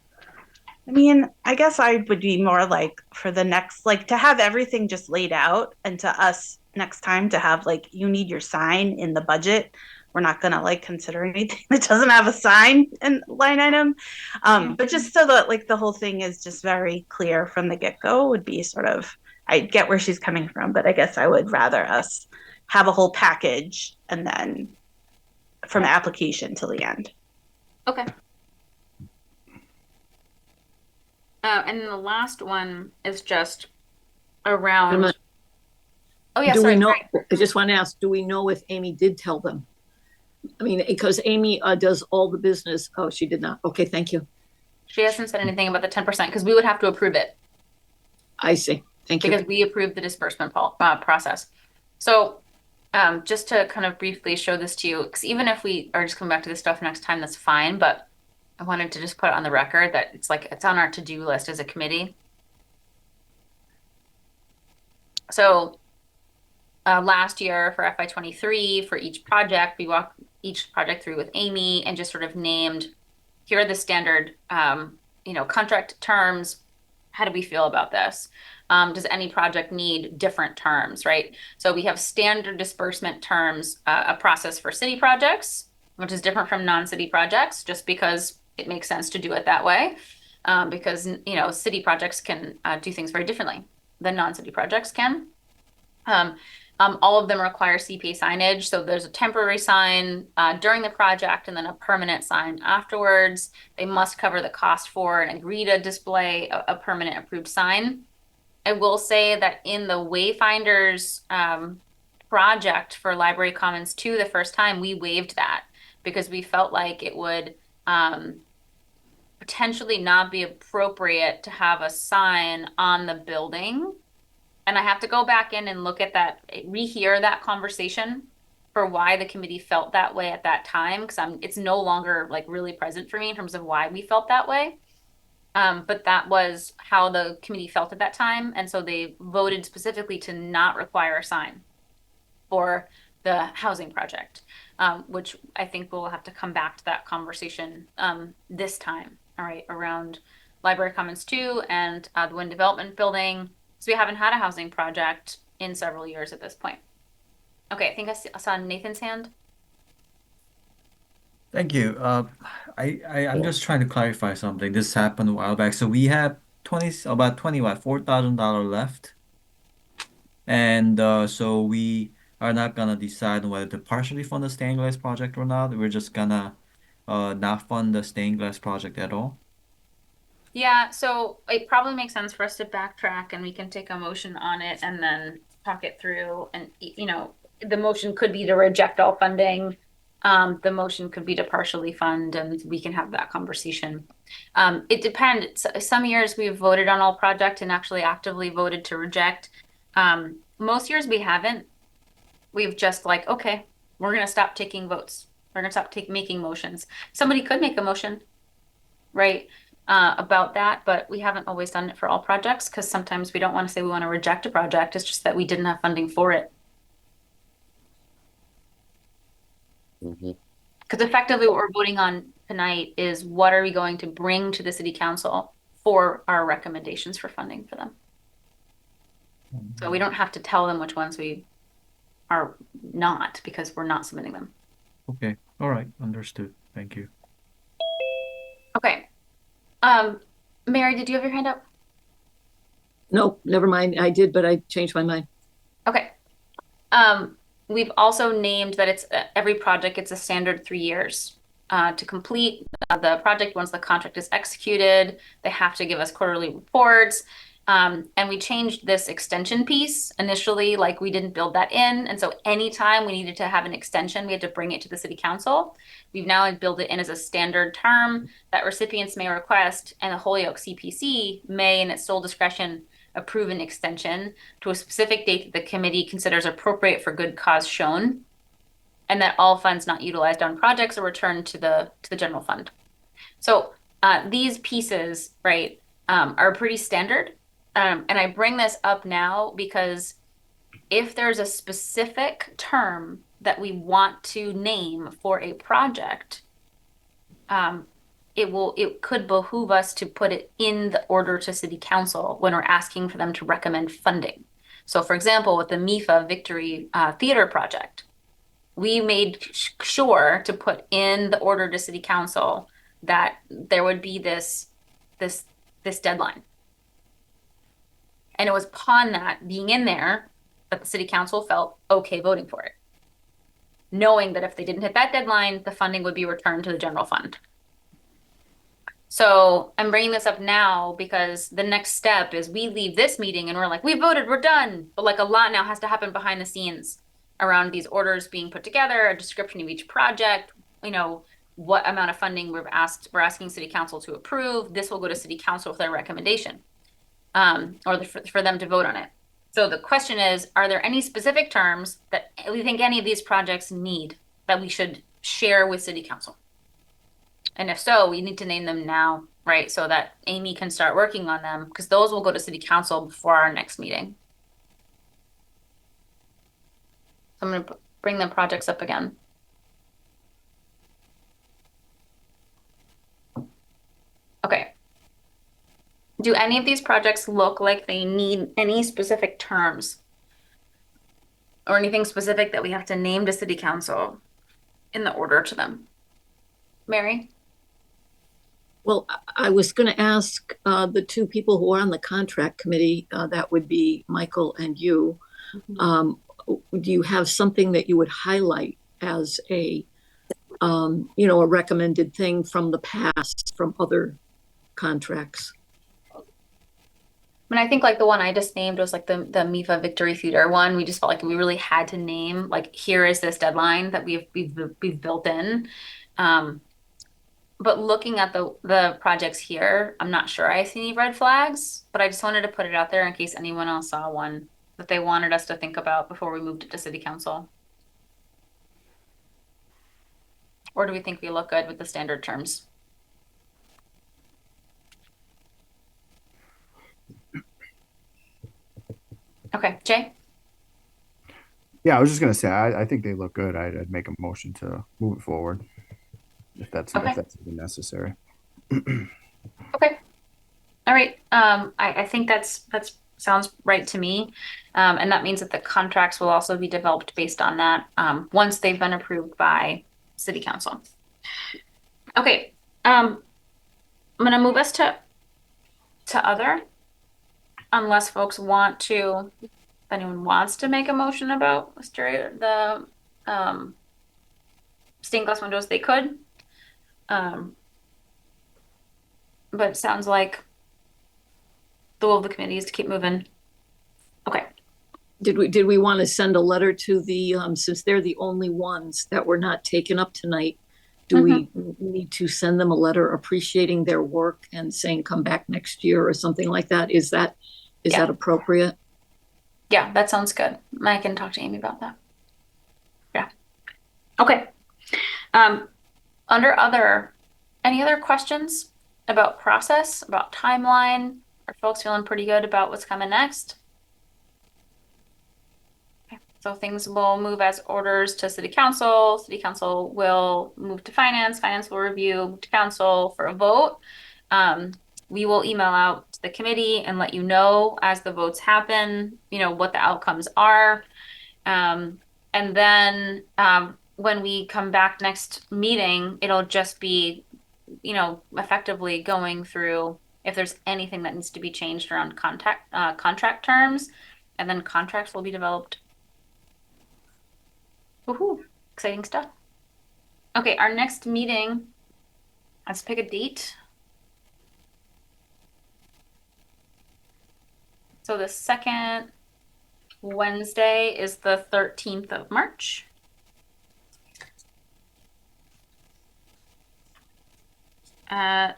Speaker 7: I mean, I guess I would be more like for the next, like to have everything just laid out and to us next time to have like, you need your sign in the budget. We're not going to like consider anything that doesn't have a sign and line item. But just so that like the whole thing is just very clear from the get-go would be sort of, I get where she's coming from, but I guess I would rather us have a whole package and then from application till the end.
Speaker 1: Okay. And then the last one is just around. Oh yeah,
Speaker 2: Do
Speaker 1: sorry.
Speaker 2: we know, I just want to ask, do we know if Amy did tell them? I mean, because Amy does all the business. Oh, she did not. Okay, thank you.
Speaker 1: She hasn't said anything about the 10% because we would have to approve it.
Speaker 2: I see. Thank you.
Speaker 1: Because we approved the disbursement process. So just to kind of briefly show this to you, because even if we are just coming back to this stuff next time, that's fine. But I wanted to just put it on the record that it's like it's on our to-do list as a committee. So last year for FY23, for each project, we walked each project through with Amy and just sort of named, here are the standard, contract terms. How do we feel about this? Does any project need different terms, right? So we have standard disbursement terms, a process for city projects, which is different from non-city projects, just because it makes sense to do it that way. Because, city projects can do things very differently. the non-city projects can. All of them require CPA signage. So there's a temporary sign during the project and then a permanent sign afterwards. They must cover the cost for and agree to display a permanent approved sign. I will say that in the Wayfinders project for Library Commons 2, the first time we waived that because we felt like it would potentially not be appropriate to have a sign on the building. And I have to go back in and look at that, rehear that conversation for why the committee felt that way at that time, because it's no longer like really present for me in terms of why we felt that way. But that was how the committee felt at that time. And so they voted specifically to not require a sign for the housing project, which I think we'll have to come back to that conversation this time, all right, around Library Commons 2 and the Wind Development Building. So we haven't had a housing project in several years at this point. Okay, I think I saw Nathan's hand.
Speaker 4: Thank you. I'm just trying to clarify something. This happened a while back. So we have about 20 what, $4,000 left. And so we are not gonna decide whether to partially fund the stained glass project or not. We're just gonna not fund the stained glass project at all.
Speaker 1: Yeah, so it probably makes sense for us to backtrack and we can take a motion on it and then talk it through. And, you know, the motion could be to reject all funding. The motion could be to partially fund, and we can have that conversation. It depends. Some years we've voted on all project and actually actively voted to reject. Most years we haven't. We've just like, okay, we're going to stop taking votes. We're going to stop making motions. Somebody could make a motion, right? About that, but we haven't always done it for all projects because sometimes we don't want to say we want to reject a project. It's just that we didn't have funding for it. Because effectively what we're voting on tonight is what are we going to bring to the city council for our recommendations for funding for them. So we don't have to tell them which ones we are not because we're not submitting them.
Speaker 4: Okay. All right. Understood. Thank you.
Speaker 1: Okay. Mary, did you have your hand up?
Speaker 2: No, never mind. I did, but I changed my mind.
Speaker 1: Okay. We've also named that it's every project gets a standard 3 years to complete the project. Once the contract is executed, they have to give us quarterly reports. And we changed this extension piece initially, like we didn't build that in. And so anytime we needed to have an extension, we had to bring it to the city council. We've now built it in as a standard term that recipients may request, and the Holyoke CPC may, in its sole discretion, approve an extension to a specific date that the committee considers appropriate for good cause shown, and that all funds not utilized on projects are returned to the general fund. So these pieces, right, are pretty standard. And I bring this up now because if there's a specific term that we want to name for a project, it could behoove us to put it in the order to city council when we're asking for them to recommend funding. So for example, with the MIFA Victory Theater project, we made sure to put in the order to city council that there would be this deadline. And it was upon that being in there that the city council felt okay voting for it, knowing that if they didn't hit that deadline, the funding would be returned to the general fund. So I'm bringing this up now because the next step is we leave this meeting and we're like, we voted, we're done. But like a lot now has to happen behind the scenes around these orders being put together, a description of each project, you know, what amount of funding we're asking city council to approve. This will go to city council with their recommendation. Or for them to vote on it. So the question is, are there any specific terms that we think any of these projects need that we should share with city council? And if so, we need to name them now, right? So that Amy can start working on them because those will go to city council before our next meeting. So I'm going to bring the projects up again. Okay. Do any of these projects look like they need any specific terms or anything specific that we have to name to city council in the order to them? Mary?
Speaker 2: Well, I was going to ask the two people who are on the contract committee, that would be Michael and you. Do you have something that you would highlight as a recommended thing from the past, from other contracts?
Speaker 1: I mean, I think like the one I just named was like the MIFA Victory Theater one. We just felt like we really had to name, like, here is this deadline that we've built in. But looking at the projects here, I'm not sure I see any red flags, but I just wanted to put it out there in case anyone else saw one that they wanted us to think about before we moved it to city council. Or do we think we look good with the standard terms? Okay, Jay?
Speaker 8: Yeah, I was just gonna say, I think they look good. I'd make a motion to move it forward if that's even necessary.
Speaker 1: Okay. All right. I think that's sounds right to me. And that means that the contracts will also be developed based on that, once they've been approved by city council. Okay. I'm gonna move us to other, unless folks want to, if anyone wants to make a motion about the stained glass windows, they could. But it sounds like the will of the committee is to keep moving. Okay.
Speaker 2: Did we want to send a letter to the, since they're the only ones that were not taken up tonight, do we need to send them a letter appreciating their work and saying come back next year or something like that? Is that appropriate?
Speaker 1: Yeah, that sounds good. I can talk to Amy about that. Yeah. Okay. Under other, any other questions about process, about timeline? Are folks feeling pretty good about what's coming next? Okay. So things will move as orders to city council. City council will move to finance. Finance will review, move to council for a vote. We will email out to the committee and let you know as the votes happen, what the outcomes are. And then when we come back next meeting, it'll just be, effectively going through if there's anything that needs to be changed around contract terms, and then contracts will be developed. Woohoo, exciting stuff. Okay, our next meeting, let's pick a date. So the second Wednesday is the 13th of March. At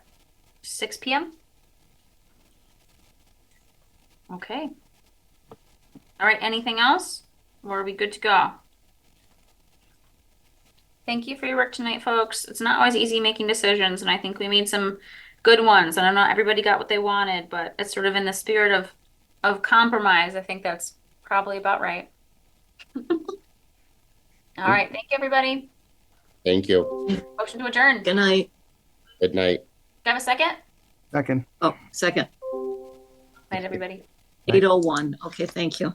Speaker 1: 6 p.m. Okay. All right, anything else? Or are we good to go? Thank you for your work tonight, folks. It's not always easy making decisions, and I think we made some good ones. And I don't know, everybody got what they wanted, but it's sort of in the spirit of compromise. I think that's probably about right. All right, thank you, everybody.
Speaker 3: Thank you.
Speaker 1: Motion to adjourn.
Speaker 2: Good night.
Speaker 3: Good night.
Speaker 1: Do you have a second?
Speaker 8: Second.
Speaker 2: Oh, second.
Speaker 1: Night, everybody.
Speaker 2: 8:01. Okay, thank you.